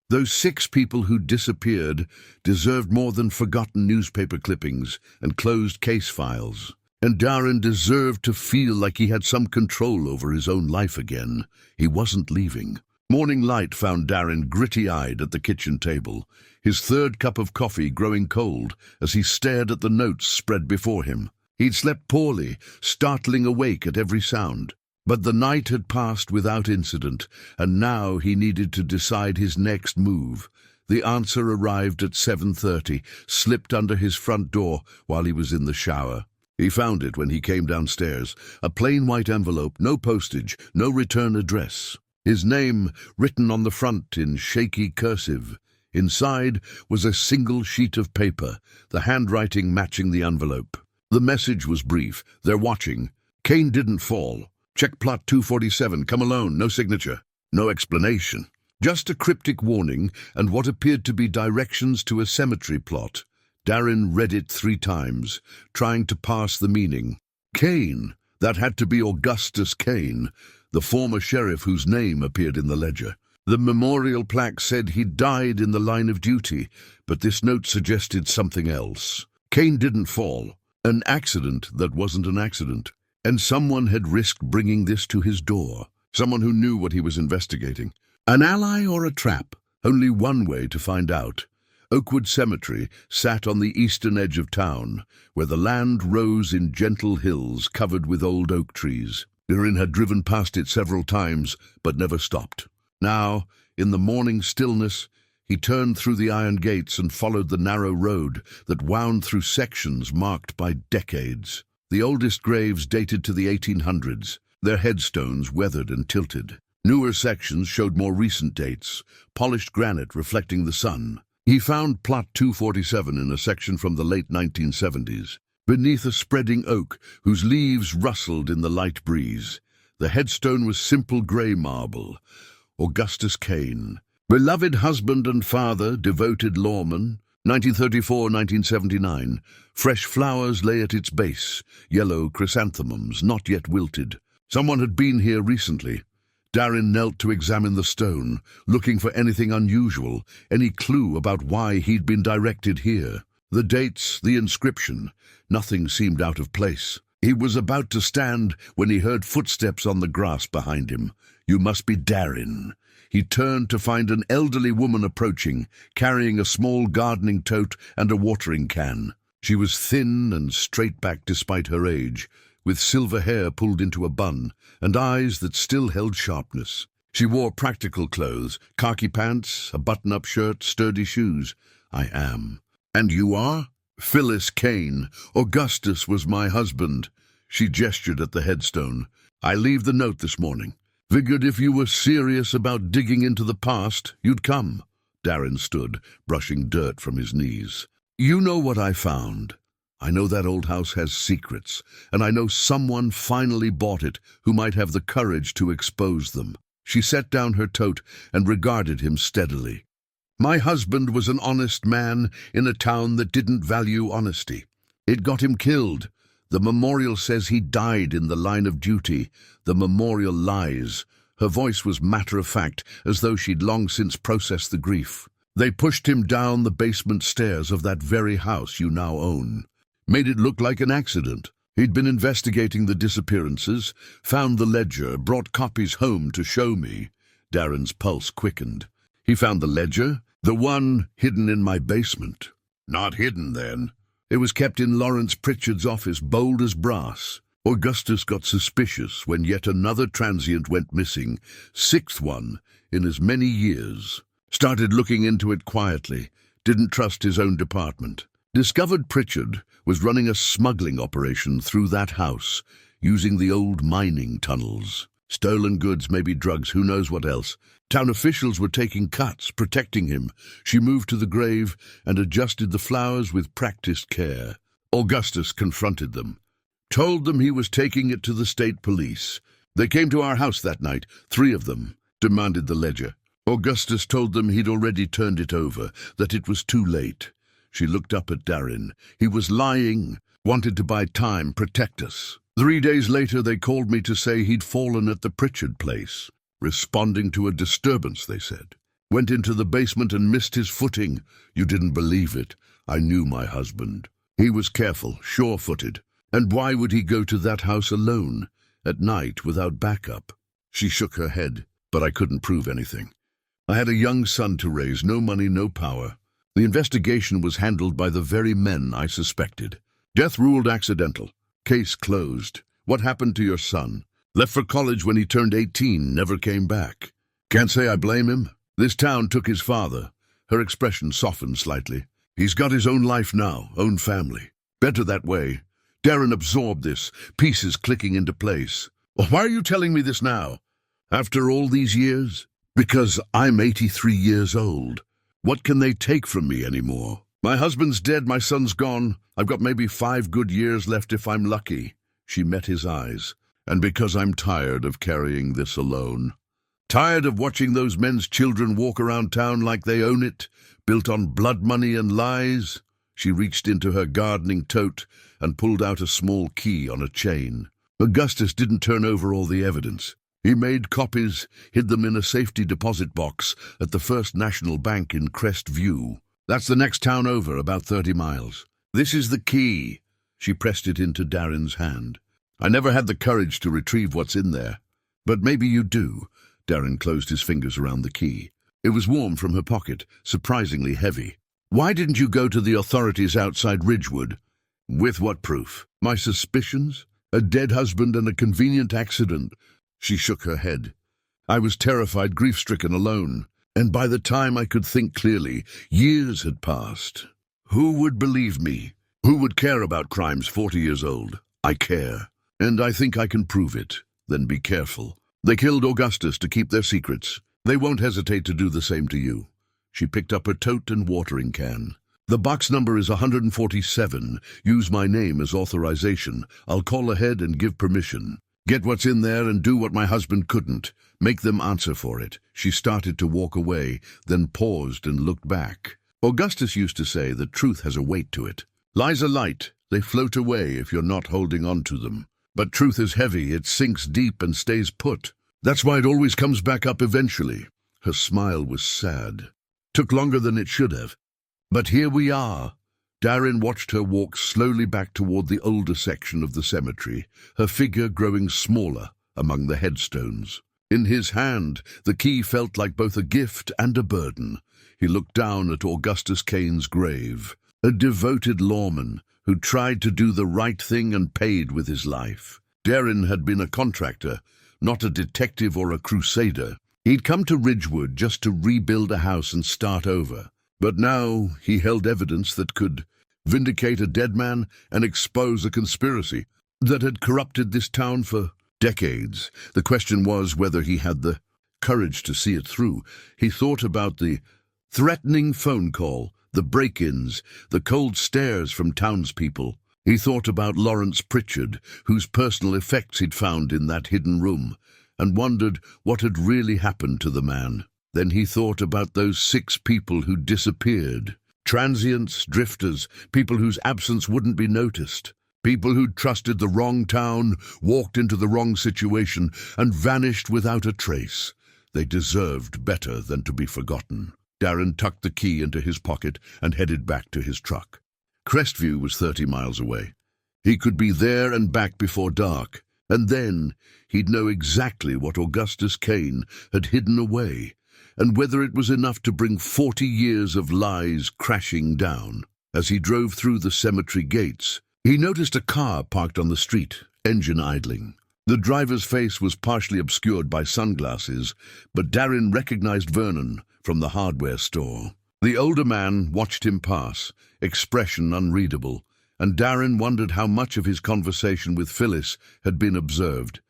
Those 6 people who disappeared deserved more than forgotten newspaper clippings and closed case files. And Darin deserved to feel like he had some control over his own life again. He wasn't leaving. Morning light found Darin gritty-eyed at the kitchen table, his 3rd cup of coffee growing cold as he stared at the notes spread before him. He'd slept poorly, startling awake at every sound. But the night had passed without incident, and now he needed to decide his next move. The answer arrived at 7:30, slipped under his front door while he was in the shower. He found it when he came downstairs, a plain white envelope, no postage, no return address. His name written on the front in shaky cursive. Inside was a single sheet of paper, the handwriting matching the envelope. The message was brief. They're watching. Kane didn't fall. Check plot 247, come alone, no signature. No explanation. Just a cryptic warning and what appeared to be directions to a cemetery plot. Darin read it 3 times, trying to parse the meaning. Kane. That had to be Augustus Kane, the former sheriff whose name appeared in the ledger. The memorial plaque said he died in the line of duty, but this note suggested something else. Kane didn't fall. An accident that wasn't an accident. And someone had risked bringing this to his door. Someone who knew what he was investigating. An ally or a trap? Only one way to find out. Oakwood Cemetery sat on the eastern edge of town, where the land rose in gentle hills covered with old oak trees. Darin had driven past it several times, but never stopped. Now, in the morning stillness, he turned through the iron gates and followed the narrow road that wound through sections marked by decades. The oldest graves dated to the 1800s, their headstones weathered and tilted. Newer sections showed more recent dates, polished granite reflecting the sun. He found plot 247 in a section from the late 1970s, beneath a spreading oak whose leaves rustled in the light breeze. The headstone was simple grey marble. Augustus Kane, beloved husband and father, devoted lawman, 1934-1979. Fresh flowers lay at its base, yellow chrysanthemums, not yet wilted. Someone had been here recently. Darin knelt to examine the stone, looking for anything unusual, any clue about why he'd been directed here. The dates, the inscription, nothing seemed out of place. He was about to stand when he heard footsteps on the grass behind him. You must be Darin. He turned to find an elderly woman approaching, carrying a small gardening tote and a watering can. She was thin and straight-backed despite her age, with silver hair pulled into a bun and eyes that still held sharpness. She wore practical clothes, khaki pants, a button-up shirt, sturdy shoes. I am. And you are? Phyllis Kane. Augustus was my husband. She gestured at the headstone. I leave the note this morning. Figured if you were serious about digging into the past, you'd come. Darin stood, brushing dirt from his knees. You know what I found. I know that old house has secrets, and I know someone finally bought it who might have the courage to expose them. She set down her tote and regarded him steadily. My husband was an honest man in a town that didn't value honesty. It got him killed. The memorial says he died in the line of duty. The memorial lies. Her voice was matter-of-fact, as though she'd long since processed the grief. They pushed him down the basement stairs of that very house you now own. Made it look like an accident. He'd been investigating the disappearances, found the ledger, brought copies home to show me. Darin's pulse quickened. He found the ledger, the one hidden in my basement. Not hidden, then. It was kept in Lawrence Pritchard's office, bold as brass. Augustus got suspicious when yet another transient went missing, 6th one in as many years. Started looking into it quietly, didn't trust his own department. Discovered Pritchard was running a smuggling operation through that house, using the old mining tunnels. Stolen goods, maybe drugs, who knows what else. Town officials were taking cuts, protecting him. She moved to the grave and adjusted the flowers with practiced care. Augustus confronted them, told them he was taking it to the state police. They came to our house that night, 3 of them, demanded the ledger. Augustus told them he'd already turned it over, that it was too late. She looked up at Darin. He was lying, wanted to buy time, protect us. 3 days later, they called me to say he'd fallen at the Pritchard place. Responding to a disturbance, they said. Went into the basement and missed his footing. You didn't believe it. I knew my husband. He was careful, sure-footed. And why would he go to that house alone, at night, without backup? She shook her head, but I couldn't prove anything. I had a young son to raise, no money, no power. The investigation was handled by the very men I suspected. Death ruled accidental. Case closed. What happened to your son? Left for college when he turned 18, never came back. Can't say I blame him. This town took his father. Her expression softened slightly. He's got his own life now, own family. Better that way. Darin absorbed this, pieces clicking into place. Why are you telling me this now? After all these years? Because I'm 83 years old. What can they take from me anymore? My husband's dead, my son's gone. I've got maybe 5 good years left if I'm lucky. She met his eyes. And because I'm tired of carrying this alone. Tired of watching those men's children walk around town like they own it, built on blood money and lies. She reached into her gardening tote and pulled out a small key on a chain. Augustus didn't turn over all the evidence. He made copies, hid them in a safety deposit box at the First National Bank in Crest View. That's the next town over, about 30 miles. This is the key. She pressed it into Darin's hand. I never had the courage to retrieve what's in there. But maybe you do. Darin closed his fingers around the key. It was warm from her pocket, surprisingly heavy. Why didn't you go to the authorities outside Ridgewood? With what proof? My suspicions? A dead husband and a convenient accident. She shook her head. I was terrified, grief-stricken, alone. And by the time I could think clearly, years had passed. Who would believe me? Who would care about crimes 40 years old? I care. And I think I can prove it. Then be careful. They killed Augustus to keep their secrets. They won't hesitate to do the same to you. She picked up a tote and watering can. The box number is 147. Use my name as authorization. I'll call ahead and give permission. Get what's in there and do what my husband couldn't. Make them answer for it. She started to walk away, then paused and looked back. Augustus used to say that truth has a weight to it. Lies are light. They float away if you're not holding on to them. But truth is heavy. It sinks deep and stays put. That's why it always comes back up eventually. Her smile was sad. Took longer than it should have. But here we are. Darin watched her walk slowly back toward the older section of the cemetery, her figure growing smaller among the headstones. In his hand, the key felt like both a gift and a burden. He looked down at Augustus Cain's grave, a devoted lawman who tried to do the right thing and paid with his life. Darin had been a contractor, not a detective or a crusader. He'd come to Ridgewood just to rebuild a house and start over. But now he held evidence that could vindicate a dead man and expose a conspiracy that had corrupted this town for decades. The question was whether he had the courage to see it through. He thought about the threatening phone call, the break-ins, the cold stares from townspeople. He thought about Lawrence Pritchard, whose personal effects he'd found in that hidden room, and wondered what had really happened to the man. Then he thought about those 6 people who disappeared. Transients, drifters, people whose absence wouldn't be noticed. People who'd trusted the wrong town, walked into the wrong situation, and vanished without a trace. They deserved better than to be forgotten. Darin tucked the key into his pocket and headed back to his truck. Crestview was 30 miles away. He could be there and back before dark, and then he'd know exactly what Augustus Cain had hidden away, and whether it was enough to bring 40 years of lies crashing down. As he drove through the cemetery gates, he noticed a car parked on the street, engine idling. The driver's face was partially obscured by sunglasses, but Darin recognized Vernon from the hardware store. The older man watched him pass, expression unreadable, and Darin wondered how much of his conversation with Phyllis had been observed.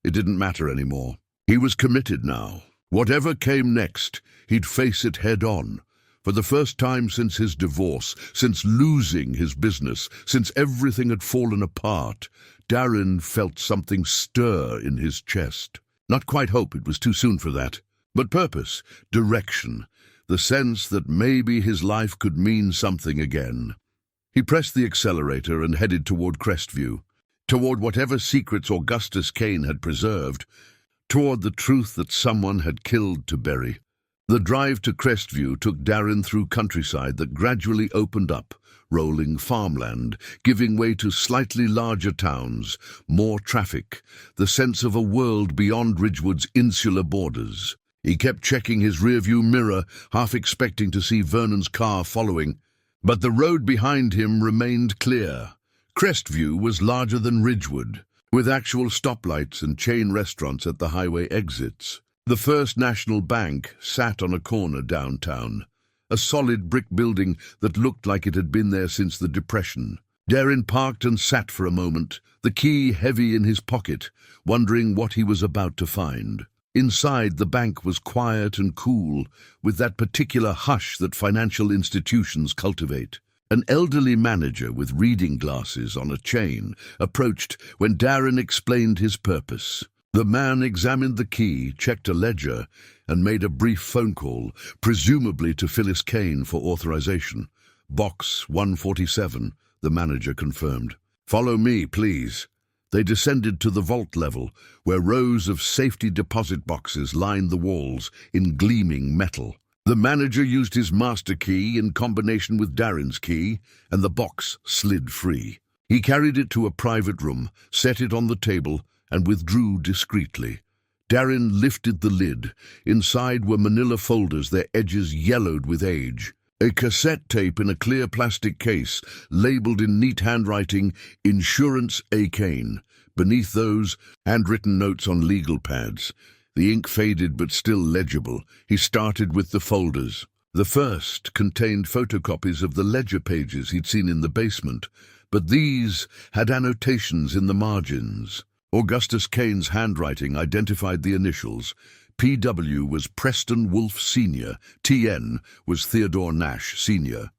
It didn't matter anymore. He was committed now. Whatever came next, he'd face it head on. For the first time since his divorce, since losing his business, since everything had fallen apart, Darin felt something stir in his chest. Not quite hope, it was too soon for that, but purpose, direction, the sense that maybe his life could mean something again. He pressed the accelerator and headed toward Crestview, toward whatever secrets Augustus Kane had preserved, toward the truth that someone had killed to bury. The drive to Crestview took Darin through countryside that gradually opened up, rolling farmland, giving way to slightly larger towns, more traffic, the sense of a world beyond Ridgewood's insular borders. He kept checking his rearview mirror, half expecting to see Vernon's car following, but the road behind him remained clear. Crestview was larger than Ridgewood, with actual stoplights and chain restaurants at the highway exits. The First National Bank sat on a corner downtown, a solid brick building that looked like it had been there since the Depression. Darin parked and sat for a moment, the key heavy in his pocket, wondering what he was about to find. Inside, the bank was quiet and cool, with that particular hush that financial institutions cultivate. An elderly manager with reading glasses on a chain approached when Darin explained his purpose. The man examined the key, checked a ledger, and made a brief phone call, presumably to Phyllis Kane for authorization. Box 147, the manager confirmed. "Follow me, please." They descended to the vault level, where rows of safety deposit boxes lined the walls in gleaming metal. The manager used his master key in combination with Darin's key, and the box slid free. He carried it to a private room, set it on the table, and withdrew discreetly. Darin lifted the lid. Inside were manila folders, their edges yellowed with age. A cassette tape in a clear plastic case, labeled in neat handwriting, "Insurance A. Kane." Beneath those, handwritten notes on legal pads. The ink faded but still legible. He started with the folders. The first contained photocopies of the ledger pages he'd seen in the basement, but these had annotations in the margins. Augustus Kane's handwriting identified the initials. P.W. was Preston Wolfe Sr., T.N. was Theodore Nash Sr.,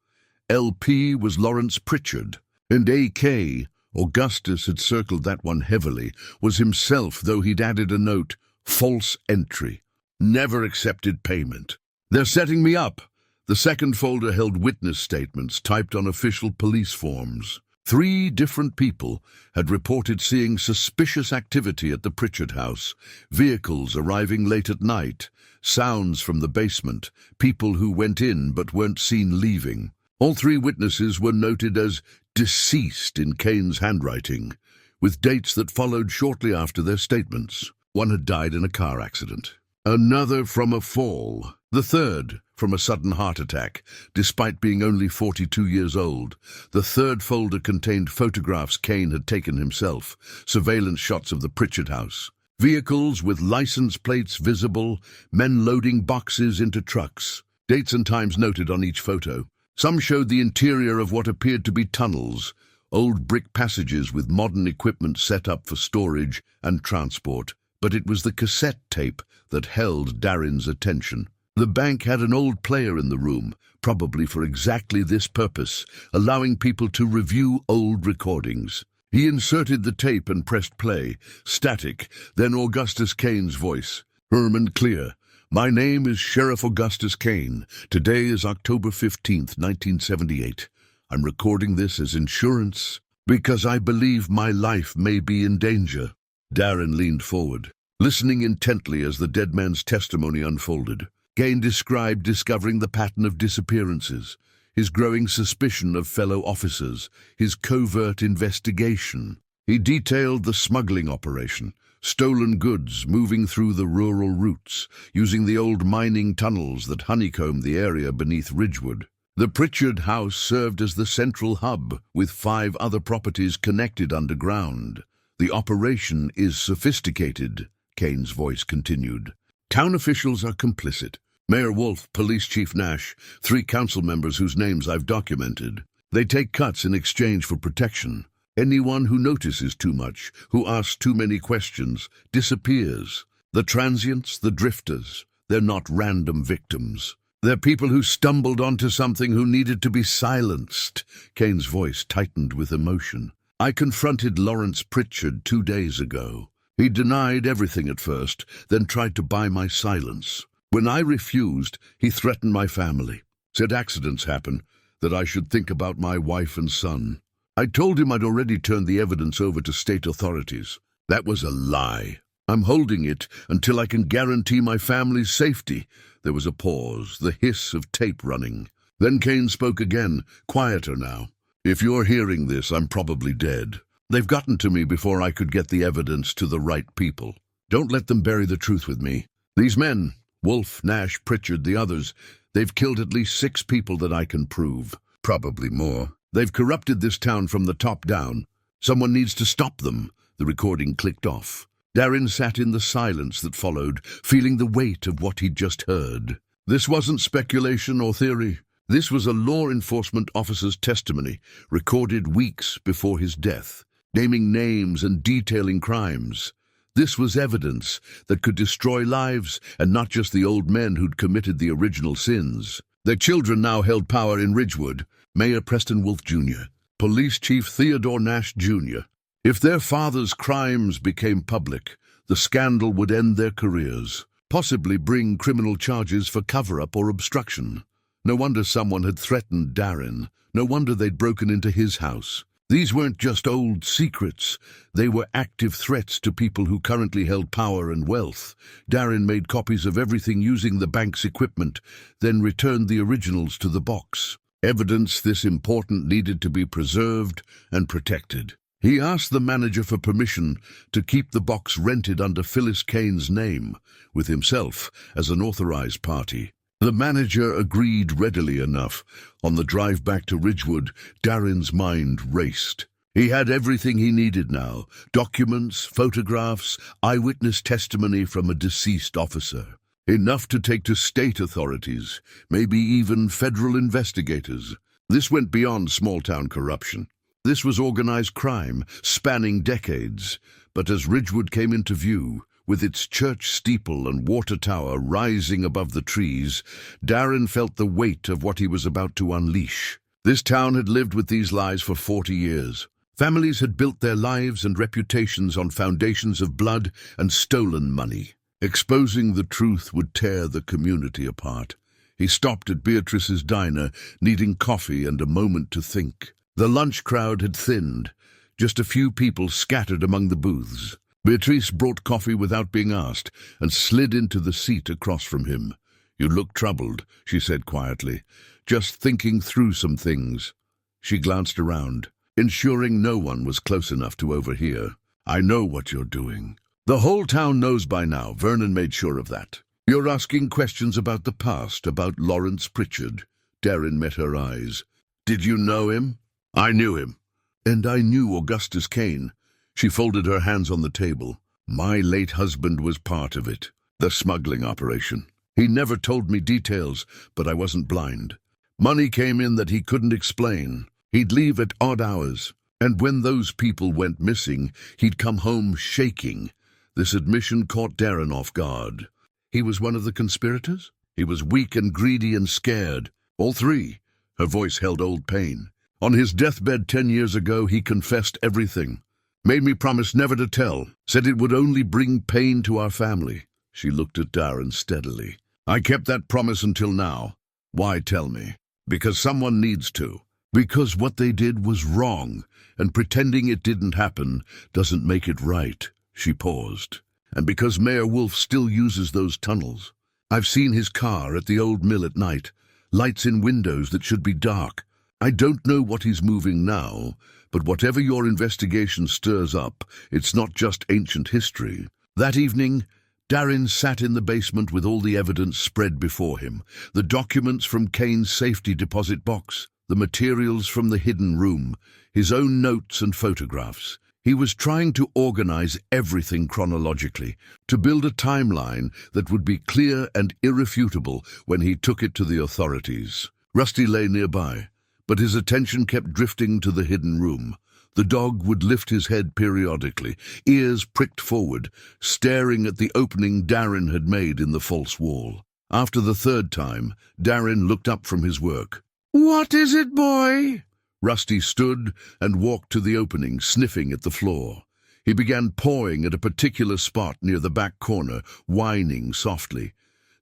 L.P. was Lawrence Pritchard, and A.K., Augustus had circled that one heavily, was himself, though he'd added a note, "False entry. Never accepted payment." "They're setting me up." The second folder held witness statements typed on official police forms. 3 different people had reported seeing suspicious activity at the Pritchard house, vehicles arriving late at night, sounds from the basement, people who went in but weren't seen leaving. All 3 witnesses were noted as deceased in Kane's handwriting, with dates that followed shortly after their statements. One had died in a car accident, another from a fall, the third from a sudden heart attack, despite being only 42 years old. The third folder contained photographs Kane had taken himself, surveillance shots of the Pritchard house. Vehicles with license plates visible, men loading boxes into trucks. Dates and times noted on each photo. Some showed the interior of what appeared to be tunnels, old brick passages with modern equipment set up for storage and transport. But it was the cassette tape that held Darin's attention. The bank had an old player in the room, probably for exactly this purpose, allowing people to review old recordings. He inserted the tape and pressed play, static, then Augustus Kane's voice. "Firm and clear. My name is Sheriff Augustus Kane. Today is October 15th, 1978. I'm recording this as insurance because I believe my life may be in danger." Darin leaned forward, listening intently as the dead man's testimony unfolded. Kane described discovering the pattern of disappearances, his growing suspicion of fellow officers, his covert investigation. He detailed the smuggling operation, stolen goods moving through the rural routes, using the old mining tunnels that honeycombed the area beneath Ridgewood. The Pritchard house served as the central hub, with 5 other properties connected underground. "The operation is sophisticated," Kane's voice continued. "Town officials are complicit. Mayor Wolfe, Police Chief Nash, 3 council members whose names I've documented. They take cuts in exchange for protection. Anyone who notices too much, who asks too many questions, disappears. The transients, the drifters, they're not random victims. They're people who stumbled onto something who needed to be silenced. Kane's voice tightened with emotion. I confronted Lawrence Pritchard 2 days ago. He denied everything at first, then tried to buy my silence. When I refused, he threatened my family. Said accidents happen, that I should think about my wife and son. I told him I'd already turned the evidence over to state authorities. That was a lie. I'm holding it until I can guarantee my family's safety. There was a pause, the hiss of tape running. Then Kane spoke again, quieter now. If you're hearing this, I'm probably dead. They've gotten to me before I could get the evidence to the right people. Don't let them bury the truth with me. These men, Wolf, Nash, Pritchard, the others, they've killed at least 6 people that I can prove. Probably more. They've corrupted this town from the top down. Someone needs to stop them. The recording clicked off. Darin sat in the silence that followed, feeling the weight of what he'd just heard. This wasn't speculation or theory. This was a law enforcement officer's testimony, recorded weeks before his death, naming names and detailing crimes. This was evidence that could destroy lives, and not just the old men who'd committed the original sins. Their children now held power in Ridgewood. Mayor Preston Wolf Jr., Police Chief Theodore Nash Jr. If their fathers' crimes became public, the scandal would end their careers, possibly bring criminal charges for cover-up or obstruction. No wonder someone had threatened Darin. No wonder they'd broken into his house. These weren't just old secrets. They were active threats to people who currently held power and wealth. Darin made copies of everything using the bank's equipment, then returned the originals to the box. Evidence this important needed to be preserved and protected. He asked the manager for permission to keep the box rented under Phyllis Kane's name, with himself as an authorized party. The manager agreed readily enough. On the drive back to Ridgewood, Darin's mind raced. He had everything he needed now: documents, photographs, eyewitness testimony from a deceased officer. Enough to take to state authorities, maybe even federal investigators. This went beyond small-town corruption. This was organized crime, spanning decades. But as Ridgewood came into view, with its church steeple and water tower rising above the trees, Darin felt the weight of what he was about to unleash. This town had lived with these lies for 40 years. Families had built their lives and reputations on foundations of blood and stolen money. Exposing the truth would tear the community apart. He stopped at Beatrice's diner, needing coffee and a moment to think. The lunch crowd had thinned, just a few people scattered among the booths. Beatrice brought coffee without being asked and slid into the seat across from him. "You look troubled," she said quietly. "Just thinking through some things." She glanced around, ensuring no one was close enough to overhear. "I know what you're doing." "The whole town knows by now." Vernon made sure of that. "You're asking questions about the past, about Lawrence Pritchard." Darin met her eyes. "Did you know him?" "I knew him. And I knew Augustus Kane." She folded her hands on the table. "My late husband was part of it. The smuggling operation. He never told me details, but I wasn't blind. Money came in that he couldn't explain. He'd leave at odd hours. And when those people went missing, he'd come home shaking." This admission caught Darin off guard. He was one of the conspirators? He was weak and greedy and scared. All three. Her voice held old pain. On his deathbed 10 years ago, he confessed everything. Made me promise never to tell. Said it would only bring pain to our family. She looked at Darin steadily. "I kept that promise until now. Why tell me?" "Because someone needs to. Because what they did was wrong, and pretending it didn't happen doesn't make it right." She paused. "And because Mayor Wolf still uses those tunnels. I've seen his car at the old mill at night, lights in windows that should be dark. I don't know what he's moving now, but whatever your investigation stirs up, it's not just ancient history." That evening, Darin sat in the basement with all the evidence spread before him. The documents from Kane's safety deposit box, the materials from the hidden room, his own notes and photographs. He was trying to organize everything chronologically, to build a timeline that would be clear and irrefutable when he took it to the authorities. Rusty lay nearby, but his attention kept drifting to the hidden room. The dog would lift his head periodically, ears pricked forward, staring at the opening Darin had made in the false wall. After the third time, Darin looked up from his work. "What is it, boy?" Rusty stood and walked to the opening, sniffing at the floor. He began pawing at a particular spot near the back corner, whining softly.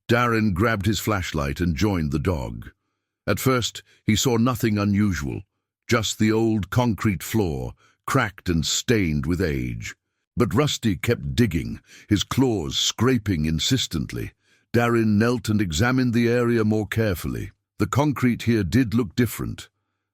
Darin grabbed his flashlight and joined the dog. At first, he saw nothing unusual, just the old concrete floor, cracked and stained with age. But Rusty kept digging, his claws scraping insistently. Darin knelt and examined the area more carefully. The concrete here did look different.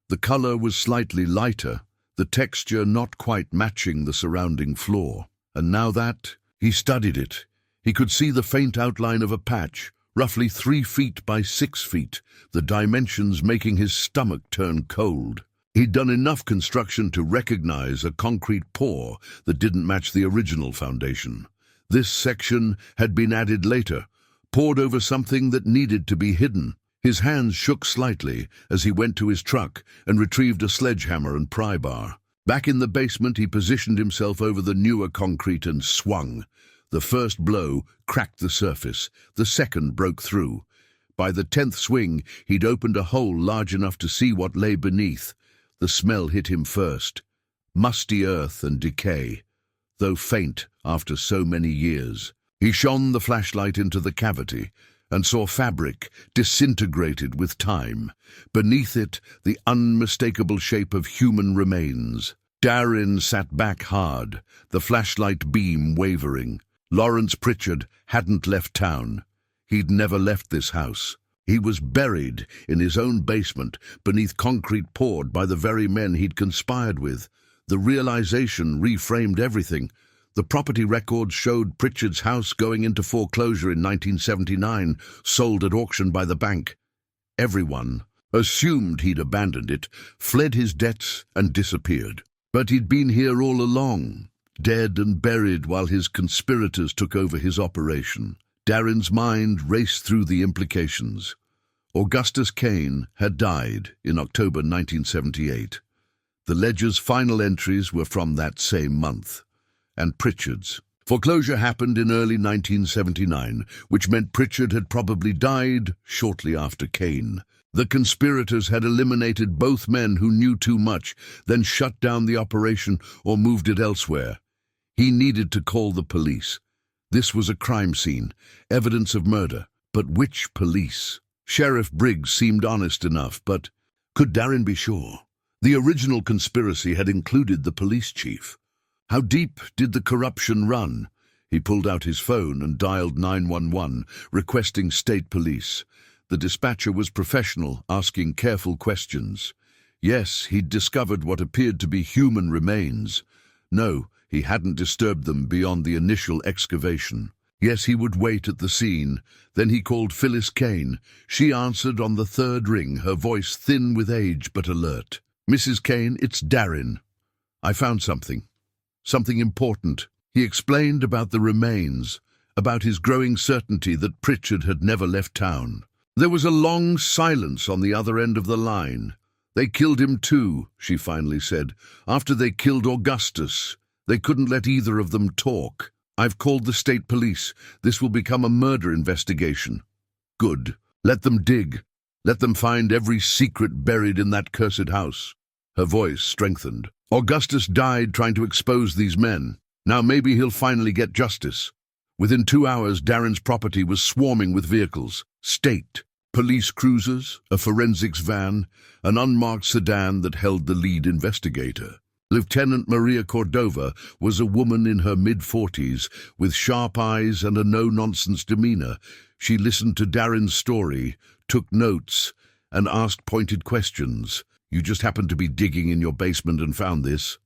The color was slightly lighter, the texture not quite matching the surrounding floor. And now that he studied it, he could see the faint outline of a patch, roughly 3 feet by 6 feet, the dimensions making his stomach turn cold. He'd done enough construction to recognize a concrete pour that didn't match the original foundation. This section had been added later, poured over something that needed to be hidden. His hands shook slightly as he went to his truck and retrieved a sledgehammer and pry bar. Back in the basement, he positioned himself over the newer concrete and swung. The first blow cracked the surface. The second broke through. By the 10th swing, he'd opened a hole large enough to see what lay beneath. The smell hit him first. Musty earth and decay, though faint after so many years. He shone the flashlight into the cavity and saw fabric disintegrated with time. Beneath it, the unmistakable shape of human remains. Darin sat back hard, the flashlight beam wavering. Lawrence Pritchard hadn't left town. He'd never left this house. He was buried in his own basement, beneath concrete poured by the very men he'd conspired with. The realization reframed everything. The property records showed Pritchard's house going into foreclosure in 1979, sold at auction by the bank. Everyone assumed he'd abandoned it, fled his debts, and disappeared. But he'd been here all along, dead and buried while his conspirators took over his operation. Darin's mind raced through the implications. Augustus Kane had died in October 1978. The ledger's final entries were from that same month. And Pritchard's. Foreclosure happened in early 1979, which meant Pritchard had probably died shortly after Kane. The conspirators had eliminated both men who knew too much, then shut down the operation or moved it elsewhere. He needed to call the police. This was a crime scene, evidence of murder. But which police? Sheriff Briggs seemed honest enough, but could Darin be sure? The original conspiracy had included the police chief. How deep did the corruption run? He pulled out his phone and dialed 911, requesting state police. The dispatcher was professional, asking careful questions. Yes, he'd discovered what appeared to be human remains. No, he hadn't disturbed them beyond the initial excavation. Yes, he would wait at the scene. Then he called Phyllis Kane. She answered on the third ring, her voice thin with age but alert. "Mrs. Kane, it's Darin. I found something. Something important." He explained about the remains, about his growing certainty that Pritchard had never left town. There was a long silence on the other end of the line. "They killed him too," she finally said. "After they killed Augustus. They couldn't let either of them talk. I've called the state police. This will become a murder investigation." "Good. Let them dig. Let them find every secret buried in that cursed house." Her voice strengthened. "Augustus died trying to expose these men. Now maybe he'll finally get justice." Within 2 hours, Darin's property was swarming with vehicles. State, police cruisers, a forensics van, an unmarked sedan that held the lead investigator. Lieutenant Maria Cordova was a woman in her mid-40s, with sharp eyes and a no-nonsense demeanor. She listened to Darin's story, took notes, and asked pointed questions. "You just happened to be digging in your basement and found this?"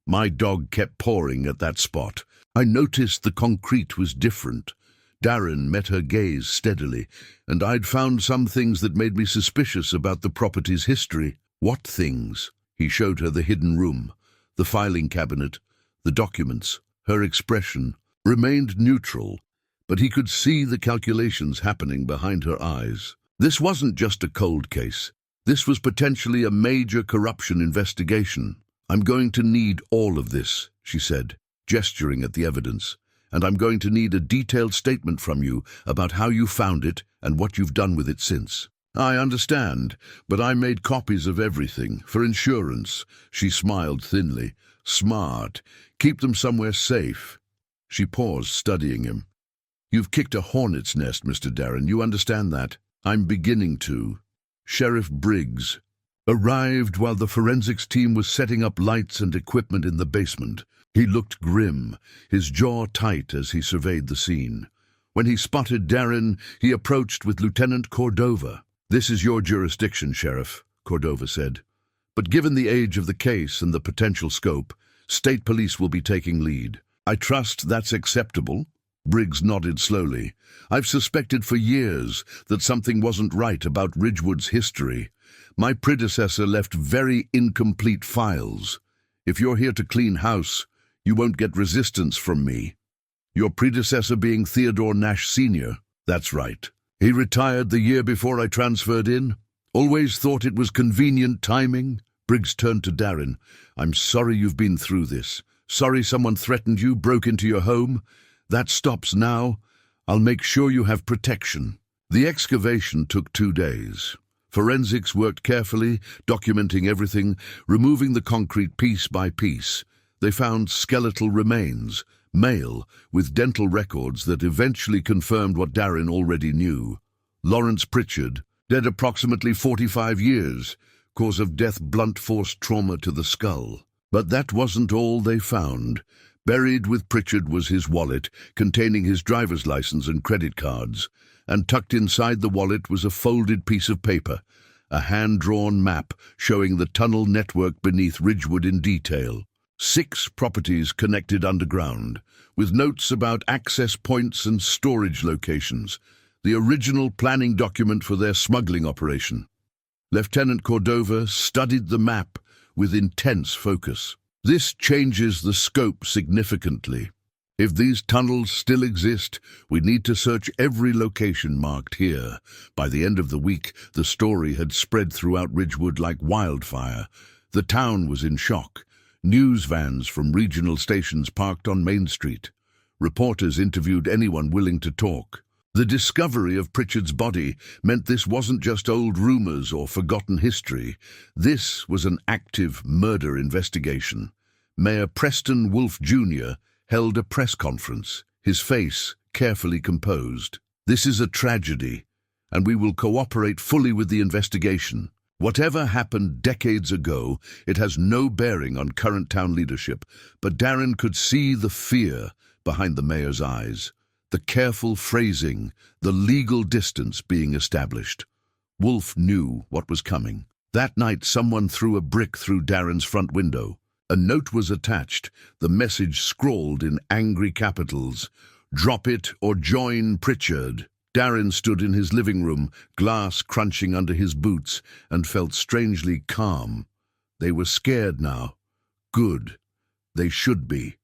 "My dog kept pawing at that spot. I noticed the concrete was different." Darin met her gaze steadily, "and I'd found some things that made me suspicious about the property's history." "What things?" He showed her the hidden room, the filing cabinet, the documents. Her expression remained neutral, but he could see the calculations happening behind her eyes. This wasn't just a cold case. This was potentially a major corruption investigation. "I'm going to need all of this," she said, gesturing at the evidence, "and I'm going to need a detailed statement from you about how you found it and what you've done with it since." "I understand, but I made copies of everything, for insurance." She smiled thinly. "Smart. Keep them somewhere safe." She paused, studying him. "You've kicked a hornet's nest, Mr. Darin. You understand that?" "I'm beginning to." Sheriff Briggs arrived while the forensics team was setting up lights and equipment in the basement. He looked grim, his jaw tight as he surveyed the scene. When he spotted Darin, he approached with Lieutenant Cordova. "This is your jurisdiction, Sheriff," Cordova said. "But given the age of the case and the potential scope, state police will be taking lead." "I trust that's acceptable?" Briggs nodded slowly. "I've suspected for years that something wasn't right about Ridgewood's history. My predecessor left very incomplete files. If you're here to clean house, you won't get resistance from me." "Your predecessor being Theodore Nash Sr.?" "That's right. He retired the year before I transferred in. Always thought it was convenient timing." Briggs turned to Darin. "I'm sorry you've been through this. Sorry someone threatened you, broke into your home. That stops now. I'll make sure you have protection." The excavation took 2 days. Forensics worked carefully, documenting everything, removing the concrete piece by piece. They found skeletal remains, male, with dental records that eventually confirmed what Darin already knew. Lawrence Pritchard, dead approximately 45 years, cause of death blunt force trauma to the skull. But that wasn't all they found. Buried with Pritchard was his wallet, containing his driver's license and credit cards, and tucked inside the wallet was a folded piece of paper, a hand-drawn map showing the tunnel network beneath Ridgewood in detail. 6 properties connected underground, with notes about access points and storage locations, the original planning document for their smuggling operation. Lieutenant Cordova studied the map with intense focus. "This changes the scope significantly. If these tunnels still exist, we need to search every location marked here." By the end of the week, the story had spread throughout Ridgewood like wildfire. The town was in shock. News vans from regional stations parked on Main Street. Reporters interviewed anyone willing to talk. The discovery of Pritchard's body meant this wasn't just old rumors or forgotten history. This was an active murder investigation. Mayor Preston Wolfe Jr. held a press conference, his face carefully composed. "This is a tragedy, and we will cooperate fully with the investigation. Whatever happened decades ago, it has no bearing on current town leadership." But Darin could see the fear behind the mayor's eyes, the careful phrasing, the legal distance being established. Wolfe knew what was coming. That night, someone threw a brick through Darin's front window. A note was attached, the message scrawled in angry capitals, "Drop it or join Pritchard." Darin stood in his living room, glass crunching under his boots, and felt strangely calm. They were scared now. Good. They should be,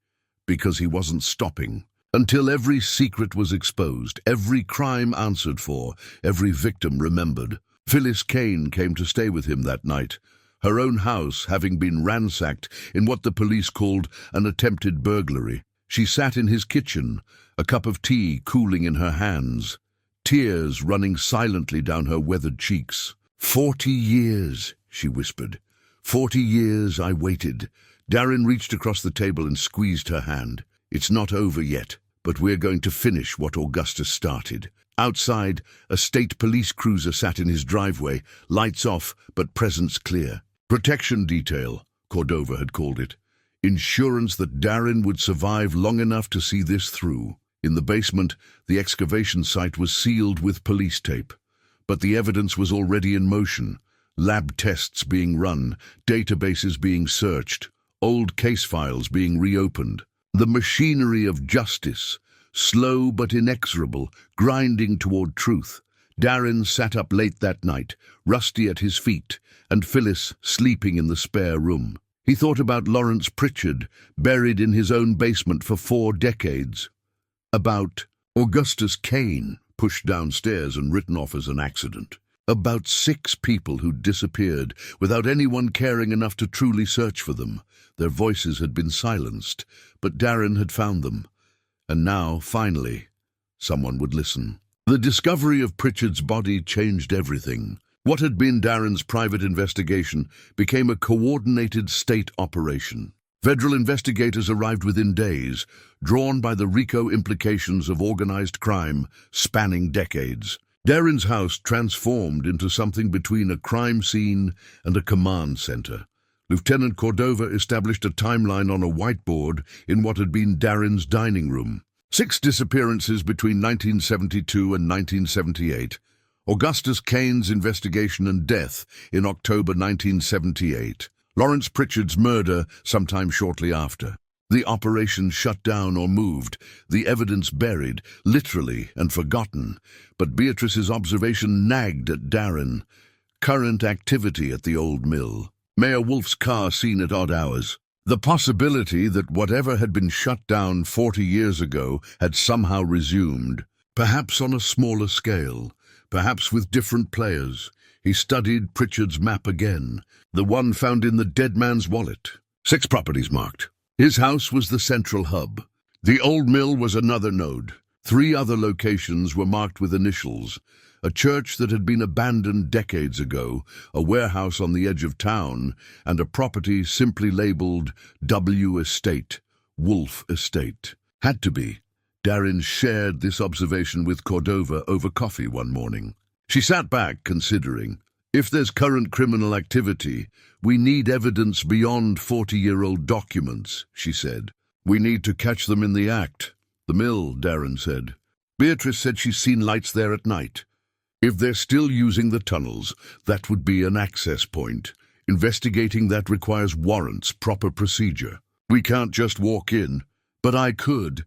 because he wasn't stopping. Until every secret was exposed, every crime answered for, every victim remembered. Phyllis Kane came to stay with him that night, her own house having been ransacked in what the police called an attempted burglary. She sat in his kitchen, a cup of tea cooling in her hands, tears running silently down her weathered cheeks. 40 years, she whispered. 40 years I waited. Darin reached across the table and squeezed her hand. "It's not over yet, but we're going to finish what Augustus started." Outside, a state police cruiser sat in his driveway, lights off, but presence clear. Protection detail, Cordova had called it. Insurance that Darin would survive long enough to see this through. In the basement, the excavation site was sealed with police tape. But the evidence was already in motion. Lab tests being run, databases being searched, old case files being reopened. The machinery of justice, slow but inexorable, grinding toward truth. Darin sat up late that night, Rusty at his feet, and Phyllis sleeping in the spare room. He thought about Lawrence Pritchard, buried in his own basement for 4 decades. About Augustus Kane, pushed downstairs and written off as an accident. About 6 people who'd disappeared without anyone caring enough to truly search for them. Their voices had been silenced, but Darin had found them. And now, finally, someone would listen. The discovery of Pritchard's body changed everything. What had been Darin's private investigation became a coordinated state operation. Federal investigators arrived within days, drawn by the RICO implications of organized crime spanning decades. Darin's house transformed into something between a crime scene and a command center. Lieutenant Cordova established a timeline on a whiteboard in what had been Darin's dining room. 6 disappearances between 1972 and 1978. Augustus Kane's investigation and death in October 1978. Lawrence Pritchard's murder sometime shortly after. The operation shut down or moved, the evidence buried, literally, and forgotten. But Beatrice's observation nagged at Darin. Current activity at the old mill. Mayor Wolf's car seen at odd hours. The possibility that whatever had been shut down 40 years ago had somehow resumed. Perhaps on a smaller scale. Perhaps with different players. He studied Pritchard's map again. The one found in the dead man's wallet. 6 properties marked. His house was the central hub. The old mill was another node. 3 other locations were marked with initials. A church that had been abandoned decades ago, a warehouse on the edge of town, and a property simply labeled W Estate, Wolf Estate. Had to be. Darin shared this observation with Cordova over coffee one morning. She sat back, considering. If there's current criminal activity, we need evidence beyond 40-year-old documents, she said. We need to catch them in the act. The mill, Darin said. Beatrice said she's seen lights there at night. If they're still using the tunnels, that would be an access point. Investigating that requires warrants, proper procedure. We can't just walk in. But I could.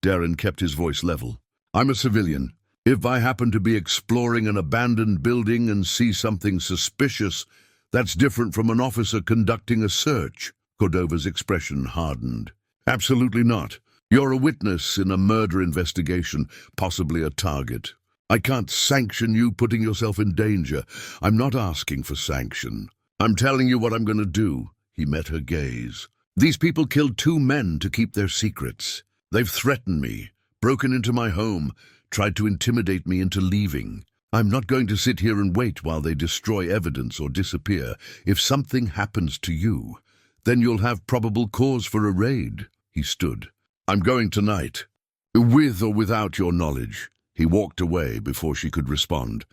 Darin kept his voice level. I'm a civilian. If I happen to be exploring an abandoned building and see something suspicious, that's different from an officer conducting a search. Cordova's expression hardened. Absolutely not. You're a witness in a murder investigation, possibly a target. I can't sanction you putting yourself in danger. I'm not asking for sanction. I'm telling you what I'm going to do. He met her gaze. These people killed 2 men to keep their secrets. They've threatened me, broken into my home, tried to intimidate me into leaving. I'm not going to sit here and wait while they destroy evidence or disappear. If something happens to you, then you'll have probable cause for a raid. He stood. I'm going tonight. With or without your knowledge. He walked away before she could respond.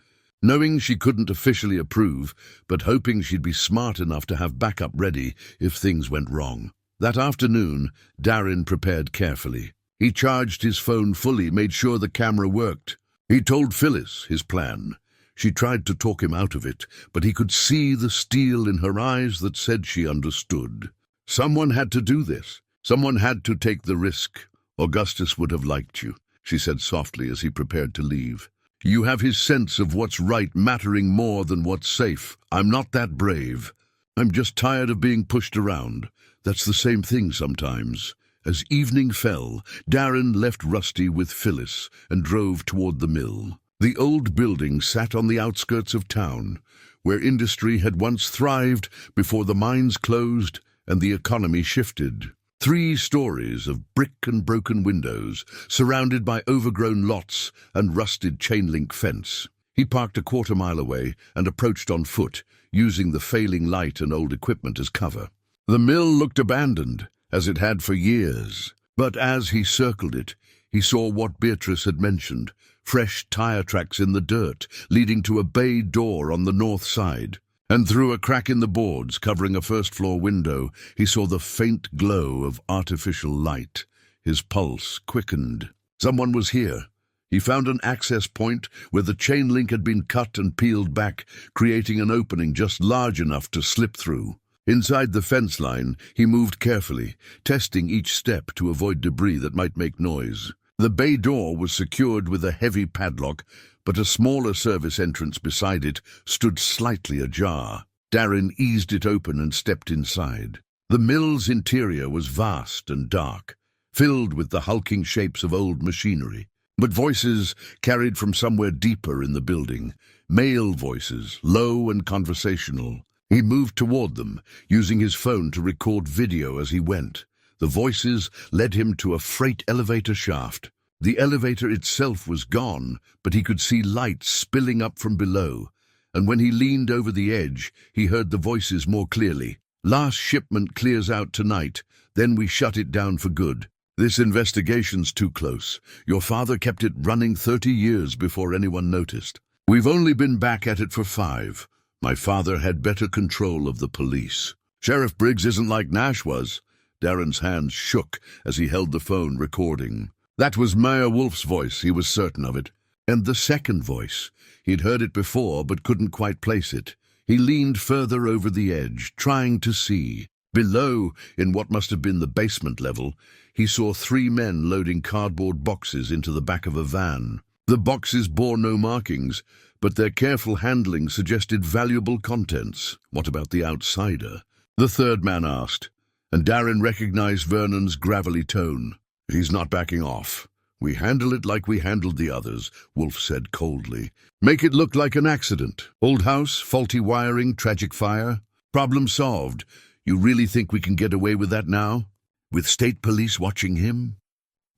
Knowing she couldn't officially approve, but hoping she'd be smart enough to have backup ready if things went wrong. That afternoon, Darin prepared carefully. He charged his phone fully, made sure the camera worked. He told Phyllis his plan. She tried to talk him out of it, but he could see the steel in her eyes that said she understood. Someone had to do this. Someone had to take the risk. Augustus would have liked you, she said softly as he prepared to leave. You have his sense of what's right mattering more than what's safe. I'm not that brave. I'm just tired of being pushed around. That's the same thing sometimes. As evening fell, Darin left Rusty with Phyllis and drove toward the mill. The old building sat on the outskirts of town, where industry had once thrived before the mines closed and the economy shifted. 3 stories of brick and broken windows, surrounded by overgrown lots and rusted chain-link fence. He parked a quarter-mile away and approached on foot, using the failing light and old equipment as cover. The mill looked abandoned, as it had for years. But as he circled it, he saw what Beatrice had mentioned, fresh tire tracks in the dirt, leading to a bay door on the north side. And through a crack in the boards covering a first-floor window, he saw the faint glow of artificial light. His pulse quickened. Someone was here. He found an access point where the chain link had been cut and peeled back, creating an opening just large enough to slip through. Inside the fence line, he moved carefully, testing each step to avoid debris that might make noise. The bay door was secured with a heavy padlock, but a smaller service entrance beside it stood slightly ajar. Darin eased it open and stepped inside. The mill's interior was vast and dark, filled with the hulking shapes of old machinery. but voices carried from somewhere deeper in the building. Male voices, low and conversational. He moved toward them, using his phone to record video as he went. The voices led him to a freight elevator shaft. The elevator itself was gone, but he could see light spilling up from below. And when he leaned over the edge, he heard the voices more clearly. "Last shipment clears out tonight, then we shut it down for good. This investigation's too close. Your father kept it running 30 years before anyone noticed. We've only been back at it for 5. My father had better control of the police. Sheriff Briggs isn't like Nash was." Darin's hands shook as he held the phone recording. That was Mayor Wolf's voice, he was certain of it. And the second voice. He'd heard it before, but couldn't quite place it. He leaned further over the edge, trying to see. Below, in what must have been the basement level, he saw 3 men loading cardboard boxes into the back of a van. The boxes bore no markings, but their careful handling suggested valuable contents. What about the outsider? The third man asked, and Darin recognized Vernon's gravelly tone. "He's not backing off. We handle it like we handled the others," Wolf said coldly. "Make it look like an accident. Old house, faulty wiring, tragic fire. Problem solved. You really think we can get away with that now? With state police watching him?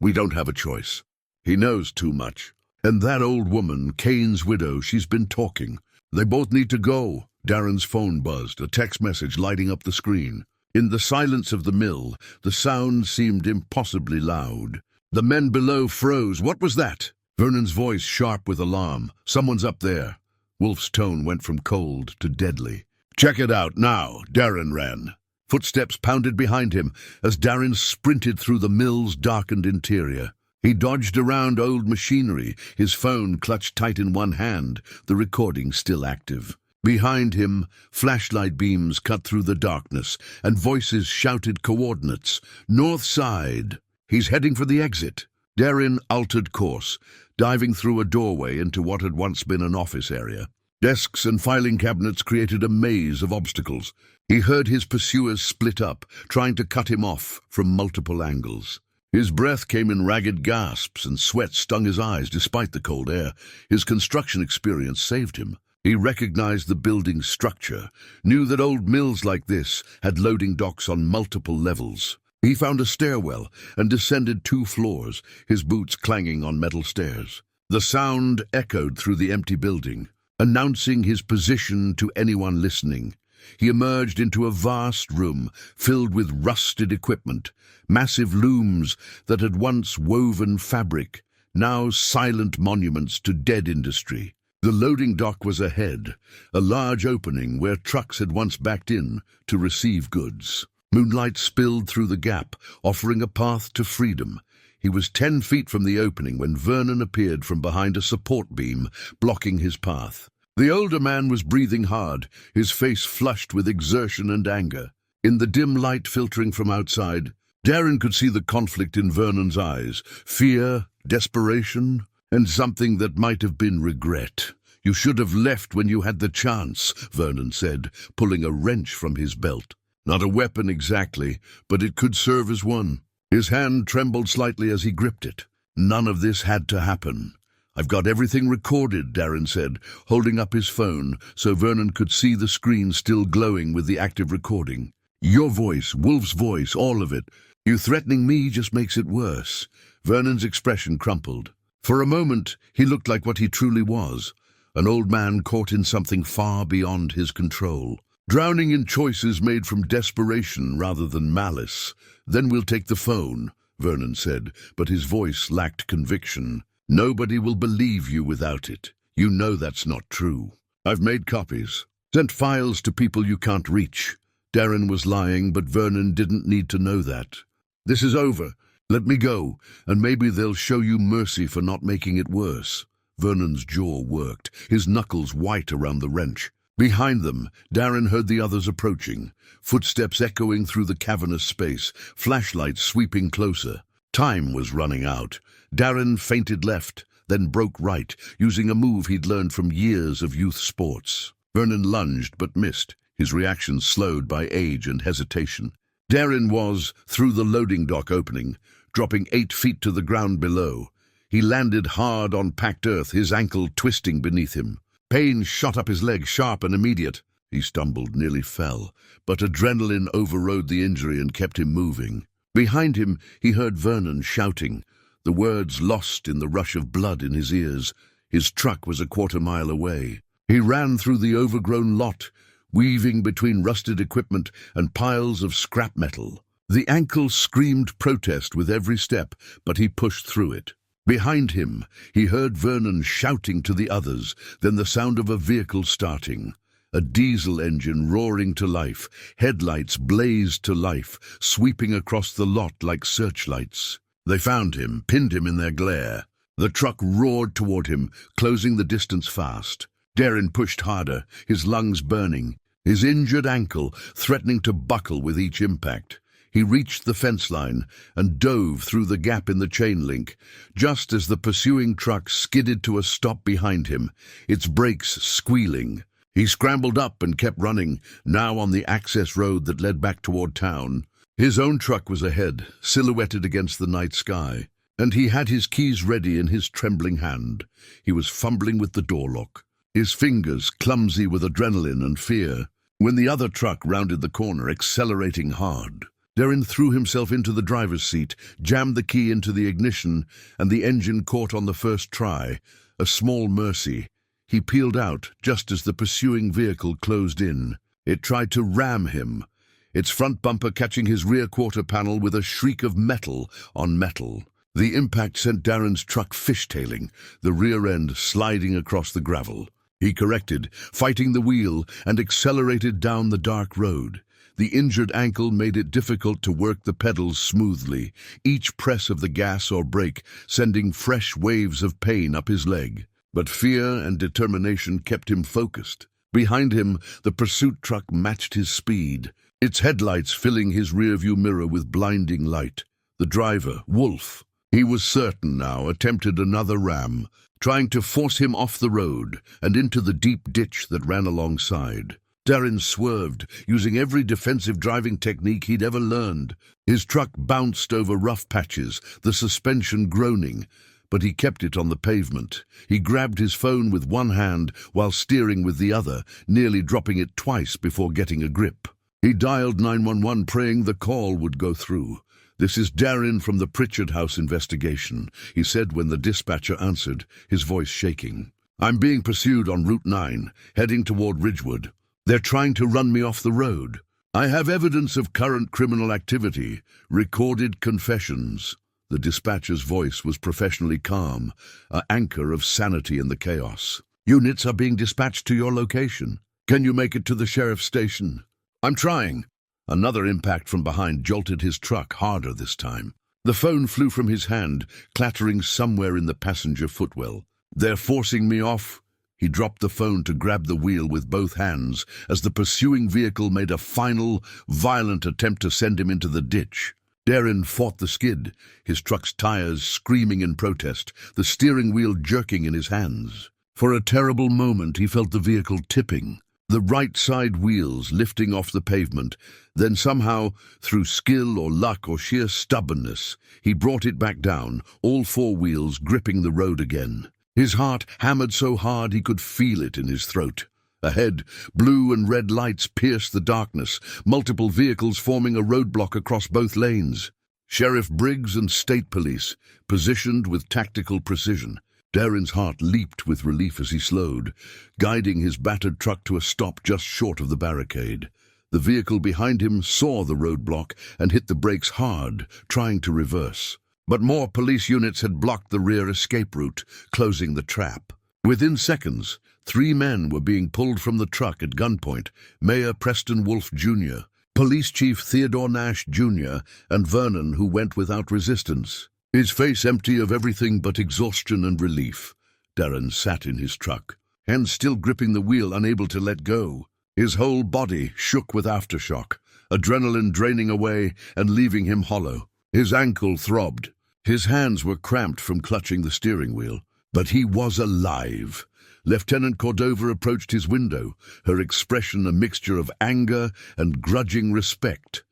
We don't have a choice. He knows too much. And that old woman, Kane's widow, she's been talking. They both need to go." Darin's phone buzzed, a text message lighting up the screen. In the silence of the mill, the sound seemed impossibly loud. The men below froze. What was that? Vernon's voice sharp with alarm. "Someone's up there." Wolf's tone went from cold to deadly. "Check it out now." Darin ran. Footsteps pounded behind him as Darin sprinted through the mill's darkened interior. He dodged around old machinery, his phone clutched tight in one hand, the recording still active. Behind him, flashlight beams cut through the darkness, and voices shouted coordinates. "North side." "He's heading for the exit." Darin altered course, diving through a doorway into what had once been an office area. Desks and filing cabinets created a maze of obstacles. He heard his pursuers split up, trying to cut him off from multiple angles. His breath came in ragged gasps, and sweat stung his eyes despite the cold air. His construction experience saved him. He recognized the building's structure, knew that old mills like this had loading docks on multiple levels. He found a stairwell and descended 2 floors, his boots clanging on metal stairs. The sound echoed through the empty building, announcing his position to anyone listening. He emerged into a vast room filled with rusted equipment, massive looms that had once woven fabric, now silent monuments to dead industry. The loading dock was ahead, a large opening where trucks had once backed in to receive goods. Moonlight spilled through the gap, offering a path to freedom. He was 10 feet from the opening when Vernon appeared from behind a support beam, blocking his path. The older man was breathing hard, his face flushed with exertion and anger. In the dim light filtering from outside, Darin could see the conflict in Vernon's eyes. Fear, desperation, and something that might have been regret. "You should have left when you had the chance," Vernon said, pulling a wrench from his belt. Not a weapon exactly, but it could serve as one. His hand trembled slightly as he gripped it. None of this had to happen. "I've got everything recorded," Darin said, holding up his phone so Vernon could see the screen still glowing with the active recording. "Your voice, Wolf's voice, all of it. You threatening me just makes it worse." Vernon's expression crumpled. For a moment, he looked like what he truly was, an old man caught in something far beyond his control. Drowning in choices made from desperation rather than malice. "Then we'll take the phone," Vernon said, but his voice lacked conviction. "Nobody will believe you without it. You know that's not true. I've made copies, sent files to people you can't reach." Darin was lying, but Vernon didn't need to know that. "This is over. Let me go, and maybe they'll show you mercy for not making it worse." Vernon's jaw worked, his knuckles white around the wrench. Behind them, Darin heard the others approaching, footsteps echoing through the cavernous space, flashlights sweeping closer. Time was running out. Darin feinted left, then broke right, using a move he'd learned from years of youth sports. Vernon lunged but missed, his reaction slowed by age and hesitation. Darin was, through the loading dock opening, dropping 8 feet to the ground below. He landed hard on packed earth, his ankle twisting beneath him. Pain shot up his leg, sharp and immediate. He stumbled, nearly fell, but adrenaline overrode the injury and kept him moving. Behind him, he heard Vernon shouting, the words lost in the rush of blood in his ears. His truck was a quarter-mile away. He ran through the overgrown lot, weaving between rusted equipment and piles of scrap metal. The ankle screamed protest with every step, but he pushed through it. Behind him, he heard Vernon shouting to the others, then the sound of a vehicle starting. A diesel engine roaring to life, headlights blazed to life, sweeping across the lot like searchlights. They found him, pinned him in their glare. The truck roared toward him, closing the distance fast. Darin pushed harder, his lungs burning, his injured ankle threatening to buckle with each impact. He reached the fence line and dove through the gap in the chain link, just as the pursuing truck skidded to a stop behind him, its brakes squealing. He scrambled up and kept running, now on the access road that led back toward town. His own truck was ahead, silhouetted against the night sky, and he had his keys ready in his trembling hand. He was fumbling with the door lock, his fingers clumsy with adrenaline and fear, when the other truck rounded the corner, accelerating hard. Darin threw himself into the driver's seat, jammed the key into the ignition, and the engine caught on the first try, a small mercy. He peeled out just as the pursuing vehicle closed in. It tried to ram him, its front bumper catching his rear quarter panel with a shriek of metal on metal. The impact sent Darin's truck fishtailing, the rear end sliding across the gravel. He corrected, fighting the wheel, and accelerated down the dark road. The injured ankle made it difficult to work the pedals smoothly, each press of the gas or brake sending fresh waves of pain up his leg. But fear and determination kept him focused. Behind him, the pursuit truck matched his speed, its headlights filling his rearview mirror with blinding light. The driver, Wolf, he was certain now, attempted another ram, trying to force him off the road and into the deep ditch that ran alongside. Darin swerved, using every defensive driving technique he'd ever learned. His truck bounced over rough patches, the suspension groaning, but he kept it on the pavement. He grabbed his phone with one hand while steering with the other, nearly dropping it twice before getting a grip. He dialed 911, praying the call would go through. "This is Darin from the Pritchard House investigation," he said when the dispatcher answered, his voice shaking. "I'm being pursued on Route 9, heading toward Ridgewood. They're trying to run me off the road. I have evidence of current criminal activity, recorded confessions." The dispatcher's voice was professionally calm, an anchor of sanity in the chaos. "Units are being dispatched to your location. Can you make it to the sheriff's station?" "I'm trying." Another impact from behind jolted his truck, harder this time. The phone flew from his hand, clattering somewhere in the passenger footwell. "They're forcing me off." He dropped the phone to grab the wheel with both hands as the pursuing vehicle made a final, violent attempt to send him into the ditch. Darin fought the skid, his truck's tires screaming in protest, the steering wheel jerking in his hands. For a terrible moment he felt the vehicle tipping, the right side wheels lifting off the pavement. Then somehow, through skill or luck or sheer stubbornness, he brought it back down, all four wheels gripping the road again. His heart hammered so hard he could feel it in his throat. Ahead, blue and red lights pierced the darkness, multiple vehicles forming a roadblock across both lanes. Sheriff Briggs and state police, positioned with tactical precision. Darin's heart leaped with relief as he slowed, guiding his battered truck to a stop just short of the barricade. The vehicle behind him saw the roadblock and hit the brakes hard, trying to reverse. But more police units had blocked the rear escape route, closing the trap. Within seconds, 3 men were being pulled from the truck at gunpoint: Mayor Preston Wolfe Jr., Police Chief Theodore Nash Jr., and Vernon, who went without resistance. His face empty of everything but exhaustion and relief, Darin sat in his truck, hands still gripping the wheel, unable to let go. His whole body shook with aftershock, adrenaline draining away and leaving him hollow. His ankle throbbed. His hands were cramped from clutching the steering wheel. But he was alive. Lieutenant Cordova approached his window, her expression a mixture of anger and grudging respect.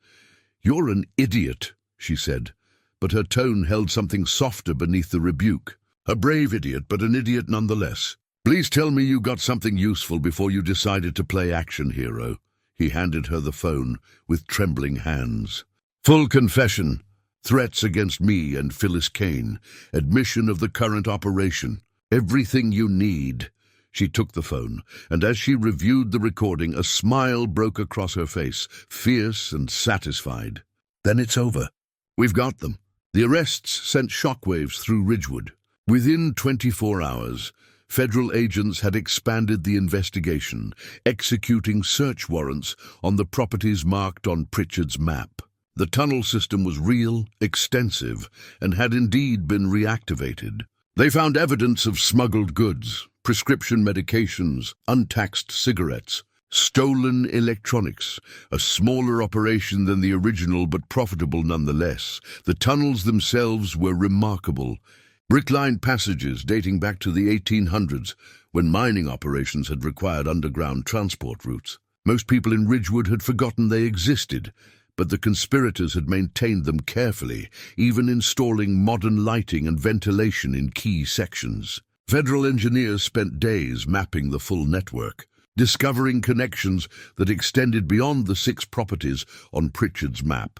"You're an idiot," she said, but her tone held something softer beneath the rebuke. A brave idiot, but an idiot nonetheless. Please tell me you got something useful before you decided to play action hero. He handed her the phone with trembling hands. Full confession. Threats against me and Phyllis Kane. Admission of the current operation. Everything you need. She took the phone, and as she reviewed the recording, a smile broke across her face, fierce and satisfied. Then it's over. We've got them. The arrests sent shockwaves through Ridgewood. Within 24 hours, federal agents had expanded the investigation, executing search warrants on the properties marked on Pritchard's map. The tunnel system was real, extensive, and had indeed been reactivated. They found evidence of smuggled goods, prescription medications, untaxed cigarettes, stolen electronics, a smaller operation than the original but profitable nonetheless. The tunnels themselves were remarkable. Brick-lined passages dating back to the 1800s, when mining operations had required underground transport routes. Most people in Ridgewood had forgotten they existed, but the conspirators had maintained them carefully, even installing modern lighting and ventilation in key sections. Federal engineers spent days mapping the full network, discovering connections that extended beyond the 6 properties on Pritchard's map.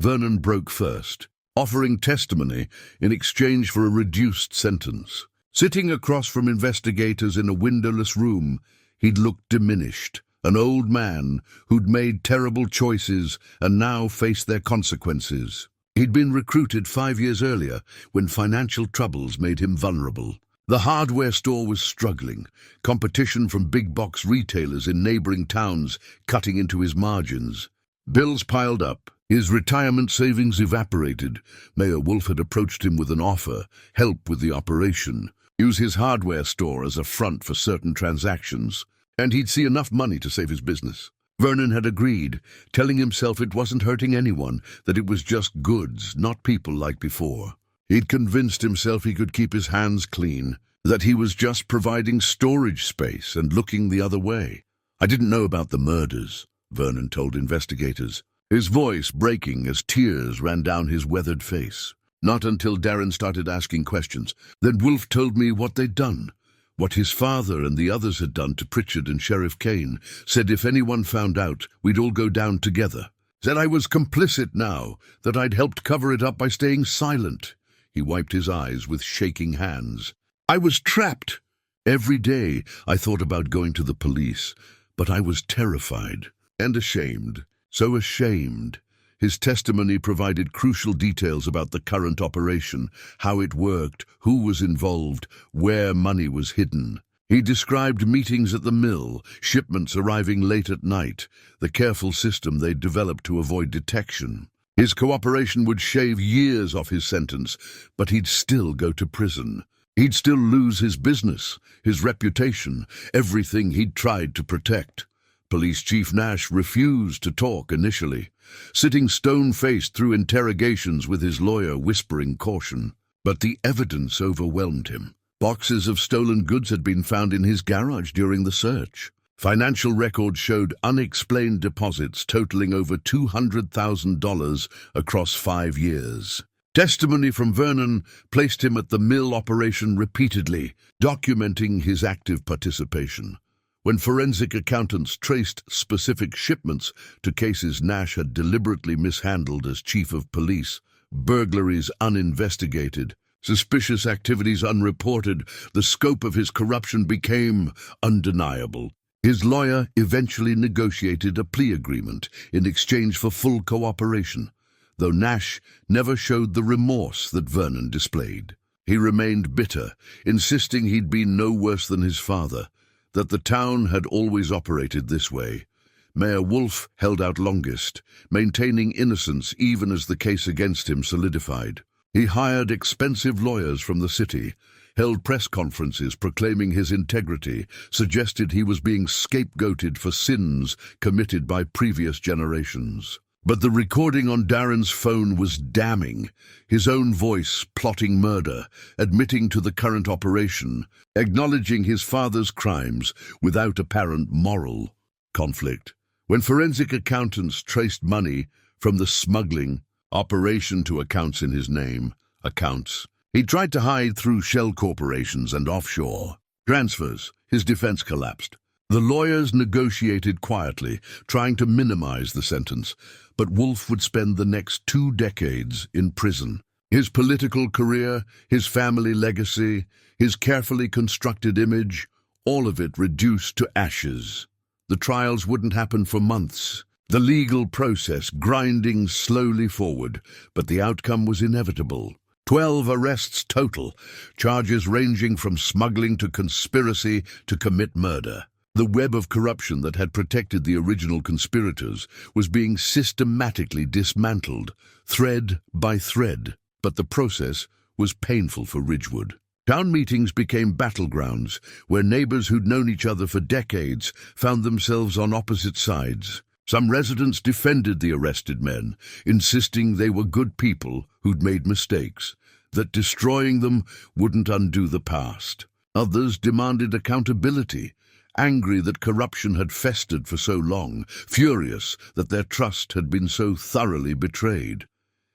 Vernon broke first, offering testimony in exchange for a reduced sentence. Sitting across from investigators in a windowless room, he'd looked diminished. An old man who'd made terrible choices and now faced their consequences. He'd been recruited 5 years earlier when financial troubles made him vulnerable. The hardware store was struggling, competition from big-box retailers in neighboring towns cutting into his margins. Bills piled up, his retirement savings evaporated. Mayor Wolf had approached him with an offer, help with the operation, use his hardware store as a front for certain transactions, and he'd see enough money to save his business. Vernon had agreed, telling himself it wasn't hurting anyone, that it was just goods, not people like before. He'd convinced himself he could keep his hands clean, that he was just providing storage space and looking the other way. I didn't know about the murders, Vernon told investigators, his voice breaking as tears ran down his weathered face. Not until Darin started asking questions. Then Wolf told me what they'd done. What his father and the others had done to Pritchard and Sheriff Kane. Said if anyone found out, we'd all go down together. Said I was complicit now, that I'd helped cover it up by staying silent. He wiped his eyes with shaking hands. I was trapped. Every day I thought about going to the police, but I was terrified and ashamed. So ashamed. His testimony provided crucial details about the current operation, how it worked, who was involved, where money was hidden. He described meetings at the mill, shipments arriving late at night, the careful system they'd developed to avoid detection. His cooperation would shave years off his sentence, but he'd still go to prison. He'd still lose his business, his reputation, everything he'd tried to protect. Police Chief Nash refused to talk initially, sitting stone-faced through interrogations with his lawyer whispering caution. But the evidence overwhelmed him. Boxes of stolen goods had been found in his garage during the search. Financial records showed unexplained deposits totaling over $200,000 across 5 years. Testimony from Vernon placed him at the mill operation repeatedly, documenting his active participation. When forensic accountants traced specific shipments to cases Nash had deliberately mishandled as chief of police, burglaries uninvestigated, suspicious activities unreported, the scope of his corruption became undeniable. His lawyer eventually negotiated a plea agreement in exchange for full cooperation, though Nash never showed the remorse that Vernon displayed. He remained bitter, insisting he'd been no worse than his father, that the town had always operated this way. Mayor Wolf held out longest, maintaining innocence even as the case against him solidified. He hired expensive lawyers from the city, held press conferences proclaiming his integrity, suggested he was being scapegoated for sins committed by previous generations. But the recording on Darin's phone was damning, his own voice plotting murder, admitting to the current operation, acknowledging his father's crimes without apparent moral conflict. When forensic accountants traced money from the smuggling operation to accounts in his name, accounts He tried to hide through shell corporations and offshore transfers. His defense collapsed. The lawyers negotiated quietly, trying to minimize the sentence, but Wolf would spend the next 2 decades in prison. His political career, his family legacy, his carefully constructed image, all of it reduced to ashes. The trials wouldn't happen for months, the legal process grinding slowly forward, but the outcome was inevitable. 12 arrests total, charges ranging from smuggling to conspiracy to commit murder. The web of corruption that had protected the original conspirators was being systematically dismantled, thread by thread. But the process was painful for Ridgewood. Town meetings became battlegrounds where neighbors who'd known each other for decades found themselves on opposite sides. Some residents defended the arrested men, insisting they were good people who'd made mistakes, that destroying them wouldn't undo the past. Others demanded accountability, angry that corruption had festered for so long, furious that their trust had been so thoroughly betrayed.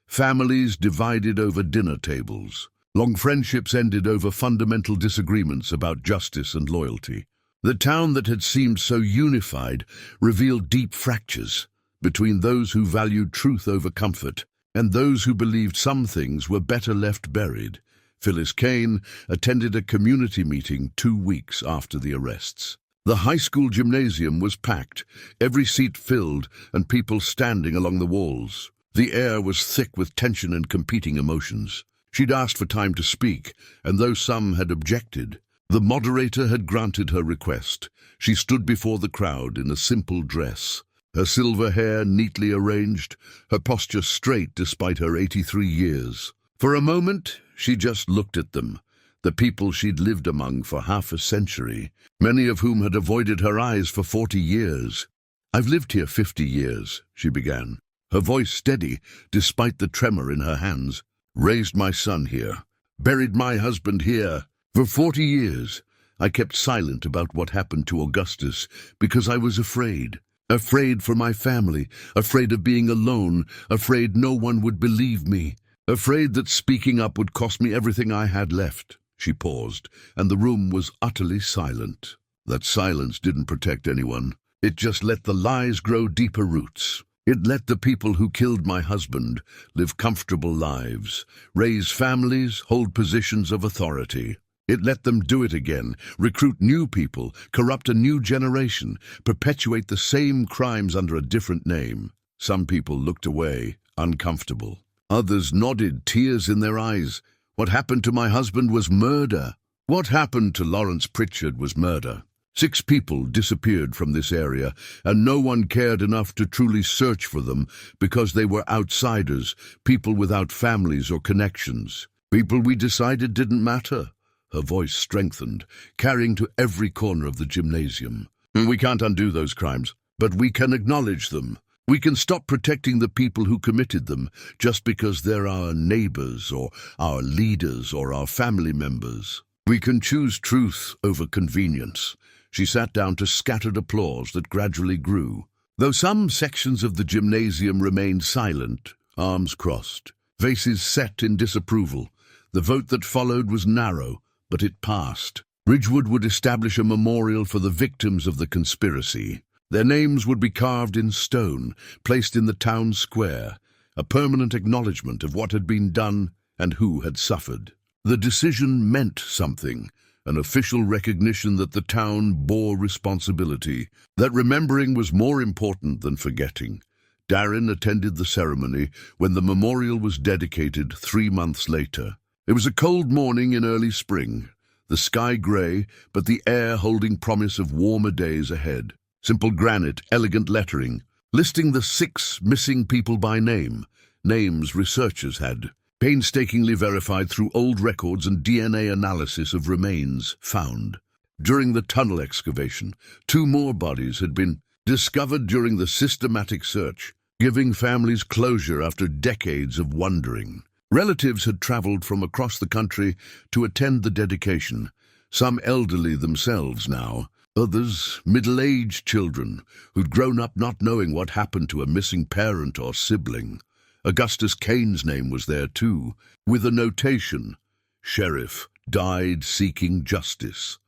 Families divided over dinner tables. Long friendships ended over fundamental disagreements about justice and loyalty. The town that had seemed so unified revealed deep fractures between those who valued truth over comfort and those who believed some things were better left buried. Phyllis Kane attended a community meeting 2 weeks after the arrests. The high school gymnasium was packed, every seat filled and people standing along the walls. The air was thick with tension and competing emotions. She'd asked for time to speak, and though some had objected, the moderator had granted her request. She stood before the crowd in a simple dress, her silver hair neatly arranged, her posture straight despite her 83 years. For a moment, she just looked at them, the people she'd lived among for half a century, many of whom had avoided her eyes for 40 years. "I've lived here 50 years, she began, her voice steady despite the tremor in her hands. "Raised my son here, buried my husband here. For 40 years, I kept silent about what happened to Augustus because I was afraid. Afraid for my family, afraid of being alone, afraid no one would believe me, afraid that speaking up would cost me everything I had left." She paused, and the room was utterly silent. That silence didn't protect anyone. It just let the lies grow deeper roots. It let the people who killed my husband live comfortable lives, raise families, hold positions of authority. It let them do it again, recruit new people, corrupt a new generation, perpetuate the same crimes under a different name. Some people looked away, uncomfortable. Others nodded, tears in their eyes. What happened to my husband was murder. What happened to Lawrence Pritchard was murder. 6 people disappeared from this area, and no one cared enough to truly search for them because they were outsiders, people without families or connections. People we decided didn't matter. Her voice strengthened, carrying to every corner of the gymnasium. "We can't undo those crimes, but we can acknowledge them. We can stop protecting the people who committed them just because they're our neighbors or our leaders or our family members. We can choose truth over convenience." She sat down to scattered applause that gradually grew. Though some sections of the gymnasium remained silent, arms crossed, faces set in disapproval, the vote that followed was narrow, but it passed. Ridgewood would establish a memorial for the victims of the conspiracy. Their names would be carved in stone, placed in the town square, a permanent acknowledgement of what had been done and who had suffered. The decision meant something. An official recognition that the town bore responsibility, that remembering was more important than forgetting. Darin attended the ceremony when the memorial was dedicated 3 months later. It was a cold morning in early spring, the sky grey, but the air holding promise of warmer days ahead. Simple granite, elegant lettering, listing the 6 missing people by name, names researchers had painstakingly verified through old records and DNA analysis of remains found. During the tunnel excavation, 2 more bodies had been discovered during the systematic search, giving families closure after decades of wondering. Relatives had traveled from across the country to attend the dedication, some elderly themselves now, others middle-aged children who'd grown up not knowing what happened to a missing parent or sibling. Augustus Kane's name was there too, with a notation, sheriff, died seeking justice.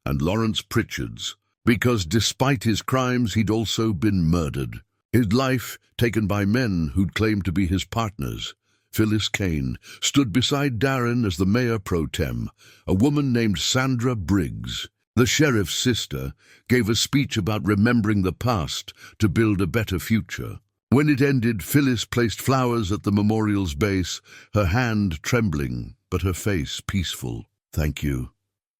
And Lawrence Pritchard's, because despite his crimes he'd also been murdered. His life taken by men who'd claimed to be his partners. Phyllis Kane stood beside Darin as the mayor pro tem, a woman named Sandra Briggs. The sheriff's sister gave a speech about remembering the past to build a better future. When it ended, Phyllis placed flowers at the memorial's base, her hand trembling, but her face peaceful. "Thank you,"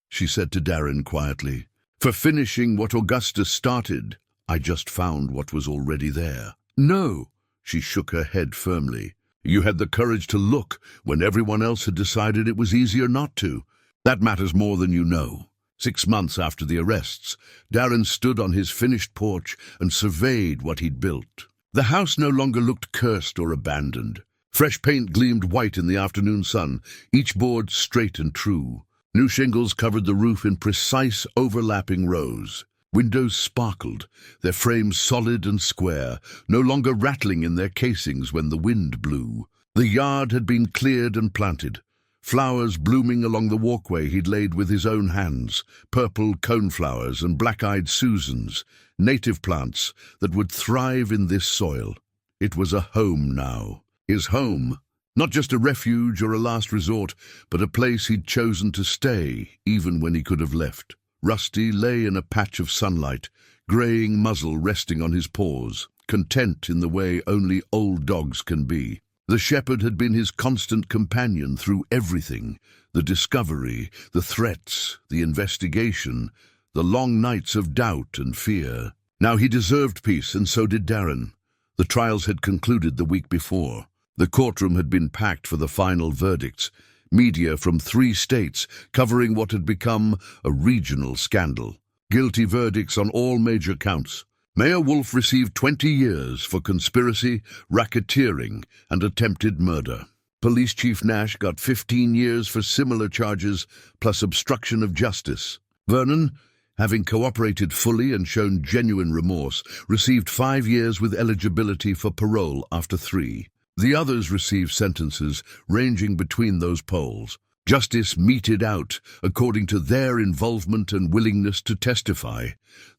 she said to Darin quietly, "for finishing what Augustus started. I just found what was already there." "No," she shook her head firmly. "You had the courage to look when everyone else had decided it was easier not to. That matters more than you know." 6 months after the arrests, Darin stood on his finished porch and surveyed what he'd built. The house no longer looked cursed or abandoned. Fresh paint gleamed white in the afternoon sun, each board straight and true. New shingles covered the roof in precise overlapping rows. Windows sparkled, their frames solid and square, no longer rattling in their casings when the wind blew. The yard had been cleared and planted, flowers blooming along the walkway he'd laid with his own hands, purple coneflowers and black-eyed Susans, native plants that would thrive in this soil. It was a home now. His home, not just a refuge or a last resort, but a place he'd chosen to stay even when he could have left. Rusty lay in a patch of sunlight, greying muzzle resting on his paws, content in the way only old dogs can be. The shepherd had been his constant companion through everything, the discovery, the threats, the investigation, the long nights of doubt and fear. Now he deserved peace, and so did Darin. The trials had concluded the week before. The courtroom had been packed for the final verdicts. Media from 3 states covering what had become a regional scandal. Guilty verdicts on all major counts. Mayor Wolf received 20 years for conspiracy, racketeering, and attempted murder. Police Chief Nash got 15 years for similar charges, plus obstruction of justice. Vernon, having cooperated fully and shown genuine remorse, received 5 years with eligibility for parole after 3. The others received sentences ranging between those poles. Justice meted out according to their involvement and willingness to testify.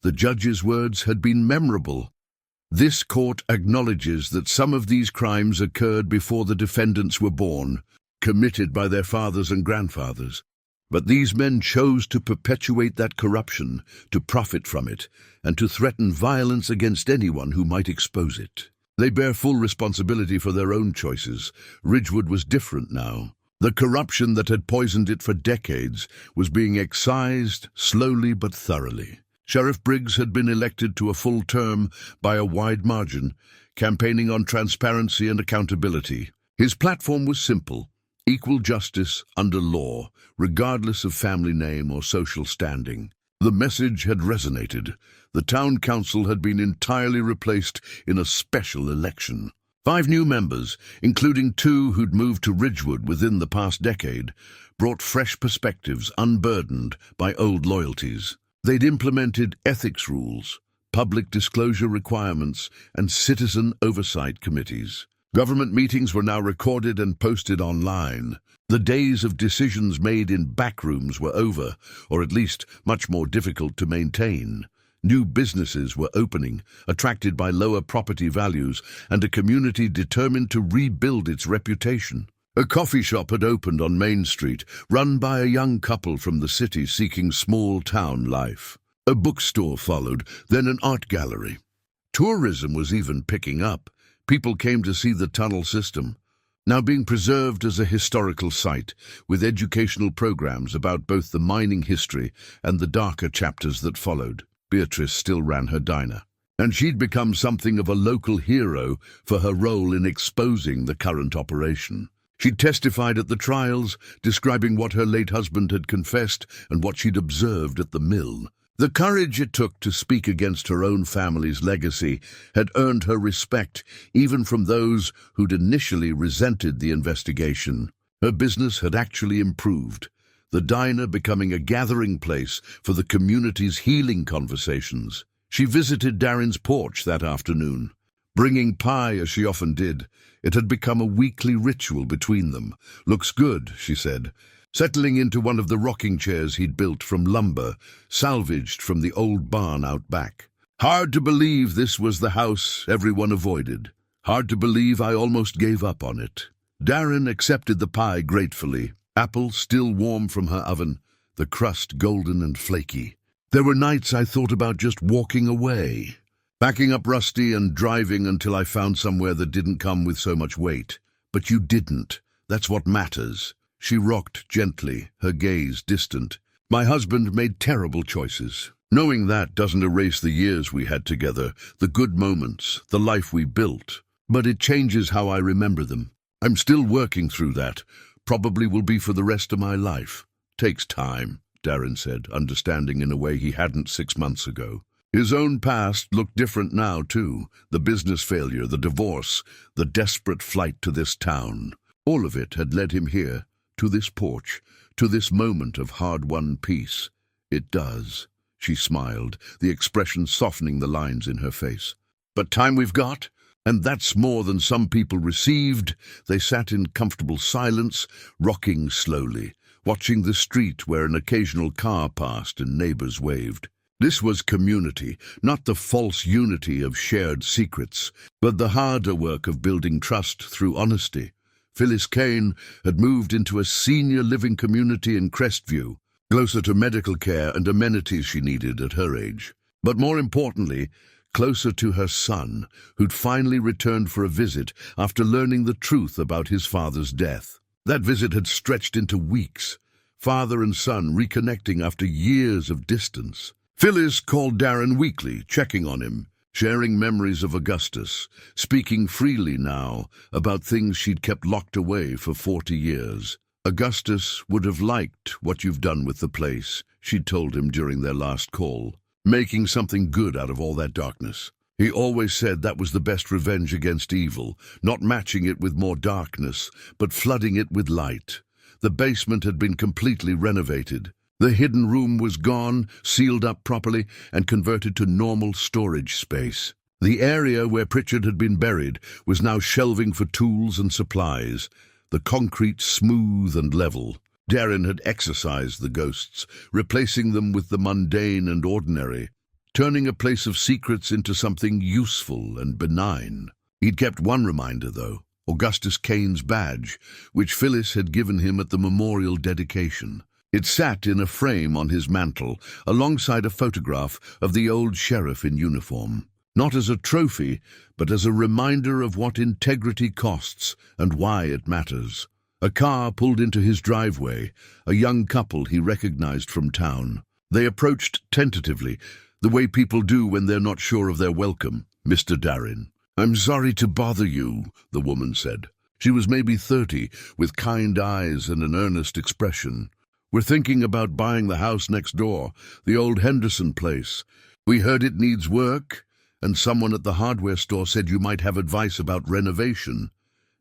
The judge's words had been memorable. "This court acknowledges that some of these crimes occurred before the defendants were born, committed by their fathers and grandfathers. But these men chose to perpetuate that corruption, to profit from it, and to threaten violence against anyone who might expose it. They bear full responsibility for their own choices. Ridgewood was different now. The corruption that had poisoned it for decades was being excised slowly but thoroughly. Sheriff Briggs had been elected to a full term by a wide margin, campaigning on transparency and accountability. His platform was simple: equal justice under law, regardless of family name or social standing. The message had resonated. The town council had been entirely replaced in a special election. 5 new members, including 2 who'd moved to Ridgewood within the past decade, brought fresh perspectives unburdened by old loyalties. They'd implemented ethics rules, public disclosure requirements, and citizen oversight committees. Government meetings were now recorded and posted online. The days of decisions made in backrooms were over, or at least much more difficult to maintain. New businesses were opening, attracted by lower property values, and a community determined to rebuild its reputation. A coffee shop had opened on Main Street, run by a young couple from the city seeking small-town life. A bookstore followed, then an art gallery. Tourism was even picking up. People came to see the tunnel system, now being preserved as a historical site, with educational programs about both the mining history and the darker chapters that followed. Beatrice still ran her diner, and she'd become something of a local hero for her role in exposing the current operation. She testified at the trials, describing what her late husband had confessed and what she'd observed at the mill. The courage it took to speak against her own family's legacy had earned her respect, even from those who'd initially resented the investigation. Her business had actually improved, the diner becoming a gathering place for the community's healing conversations. She visited Darin's porch that afternoon, bringing pie as she often did. It had become a weekly ritual between them. "Looks good," she said. settling into one of the rocking chairs he'd built from lumber, salvaged from the old barn out back. Hard to believe this was the house everyone avoided. Hard to believe I almost gave up on it. Darin accepted the pie gratefully, apple still warm from her oven, the crust golden and flaky. There were nights I thought about just walking away, backing up Rusty and driving until I found somewhere that didn't come with so much weight. But you didn't. That's what matters. She rocked gently, her gaze distant. My husband made terrible choices. Knowing that doesn't erase the years we had together, the good moments, the life we built. But it changes how I remember them. I'm still working through that. Probably will be for the rest of my life. Takes time, Darin said, understanding in a way he hadn't 6 months ago. His own past looked different now, too. The business failure, the divorce, the desperate flight to this town. All of it had led him here, to this porch, to this moment of hard-won peace. It does, she smiled, the expression softening the lines in her face. But time we've got? And that's more than some people received. They sat in comfortable silence, rocking slowly, watching the street where an occasional car passed and neighbors waved. This was community, not the false unity of shared secrets, but the harder work of building trust through honesty. Phyllis Kane had moved into a senior living community in Crestview, closer to medical care and amenities she needed at her age. But more importantly, closer to her son, who'd finally returned for a visit after learning the truth about his father's death. That visit had stretched into weeks, father and son reconnecting after years of distance. Phyllis called Darin weekly, checking on him, sharing memories of Augustus, speaking freely now about things she'd kept locked away for 40 years. Augustus would have liked what you've done with the place, she'd told him during their last call. Making something good out of all that darkness. He always said that was the best revenge against evil, not matching it with more darkness, but flooding it with light. The basement had been completely renovated. The hidden room was gone, sealed up properly, and converted to normal storage space. The area where Pritchard had been buried was now shelving for tools and supplies, the concrete smooth and level. Darin had exorcised the ghosts, replacing them with the mundane and ordinary, turning a place of secrets into something useful and benign. He'd kept one reminder, though, Augustus Kane's badge, which Phyllis had given him at the memorial dedication. It sat in a frame on his mantel, alongside a photograph of the old sheriff in uniform. Not as a trophy, but as a reminder of what integrity costs and why it matters. A car pulled into his driveway, a young couple he recognized from town. They approached tentatively, the way people do when they're not sure of their welcome. "Mr. Darin." "I'm sorry to bother you," the woman said. She was maybe 30, with kind eyes and an earnest expression. "We're thinking about buying the house next door, the old Henderson place. We heard it needs work, and someone at the hardware store said you might have advice about renovation."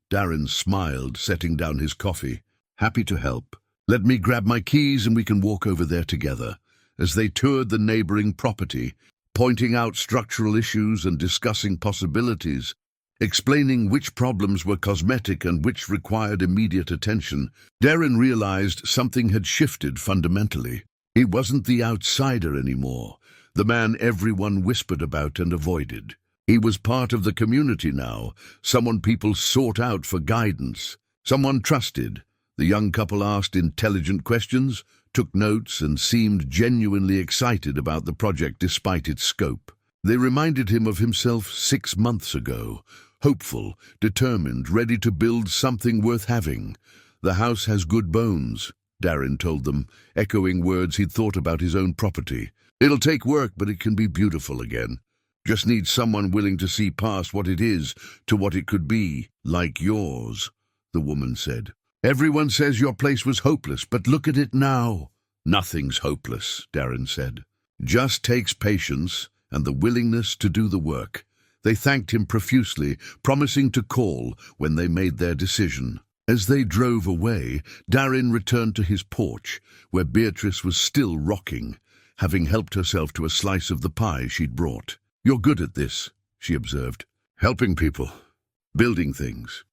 Darin smiled, setting down his coffee. "Happy to help. Let me grab my keys and we can walk over there together." As they toured the neighboring property, pointing out structural issues and discussing possibilities, explaining which problems were cosmetic and which required immediate attention, Darin realized something had shifted fundamentally. He wasn't the outsider anymore, the man everyone whispered about and avoided. He was part of the community now, someone people sought out for guidance, someone trusted. The young couple asked intelligent questions, took notes, and seemed genuinely excited about the project despite its scope. They reminded him of himself 6 months ago, hopeful, determined, ready to build something worth having. "The house has good bones," Darin told them, echoing words he'd thought about his own property. "It'll take work, but it can be beautiful again. Just needs someone willing to see past what it is to what it could be, like yours," the woman said. "Everyone says your place was hopeless, but look at it now." "Nothing's hopeless," Darin said. "Just takes patience and the willingness to do the work." They thanked him profusely, promising to call when they made their decision. As they drove away, Darin returned to his porch, where Beatrice was still rocking, having helped herself to a slice of the pie she'd brought. "You're good at this," she observed. "Helping people. Building things.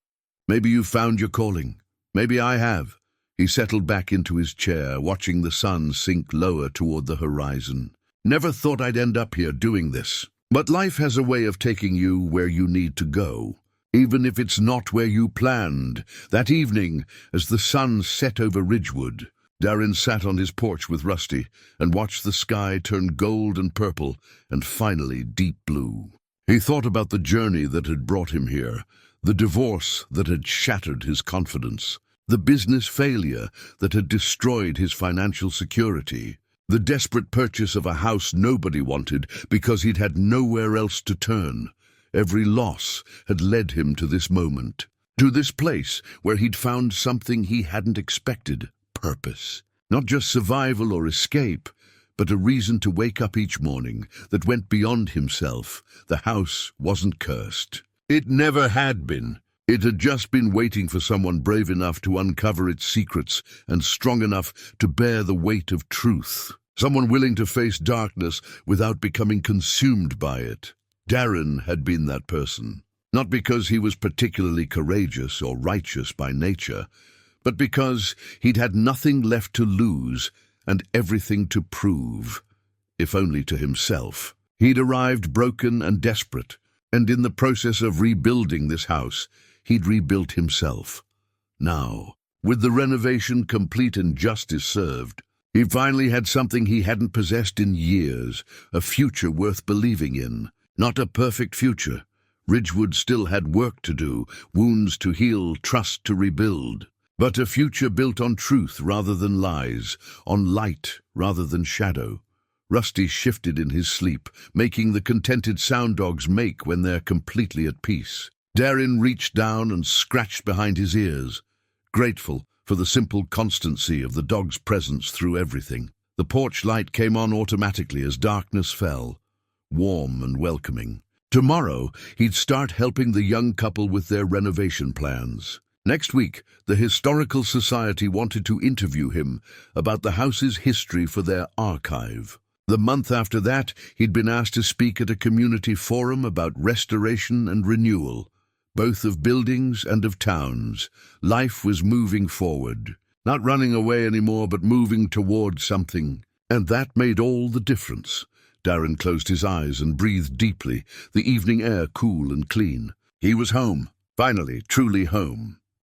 Maybe you've found your calling. Maybe I have. He settled back into his chair, watching the sun sink lower toward the horizon. Never thought I'd end up here doing this. But life has a way of taking you where you need to go, even if it's not where you planned. That evening, as the sun set over Ridgewood, Darin sat on his porch with Rusty and watched the sky turn gold and purple and finally deep blue. He thought about the journey that had brought him here, the divorce that had shattered his confidence, the business failure that had destroyed his financial security, the desperate purchase of a house nobody wanted because he'd had nowhere else to turn. Every loss had led him to this moment, to this place where he'd found something he hadn't expected: purpose. Not just survival or escape, but a reason to wake up each morning that went beyond himself. The house wasn't cursed. It never had been. It had just been waiting for someone brave enough to uncover its secrets and strong enough to bear the weight of truth. Someone willing to face darkness without becoming consumed by it. Darin had been that person. Not because he was particularly courageous or righteous by nature, but because he'd had nothing left to lose and everything to prove, if only to himself. He'd arrived broken and desperate, and in the process of rebuilding this house, he'd rebuilt himself. Now, with the renovation complete and justice served, he finally had something he hadn't possessed in years, a future worth believing in. Not a perfect future. Ridgewood still had work to do, wounds to heal, trust to rebuild. But a future built on truth rather than lies, on light rather than shadow. Rusty shifted in his sleep, making the contented sound dogs make when they're completely at peace. Darin reached down and scratched behind his ears, grateful for the simple constancy of the dog's presence through everything. The porch light came on automatically as darkness fell, warm and welcoming. Tomorrow, he'd start helping the young couple with their renovation plans. Next week, the Historical Society wanted to interview him about the house's history for their archive. The month after that, he'd been asked to speak at a community forum about restoration and renewal, both of buildings and of towns. Life was moving forward, not running away anymore, but moving toward something. And that made all the difference. Darin closed his eyes and breathed deeply, the evening air cool and clean. He was home, finally, truly home.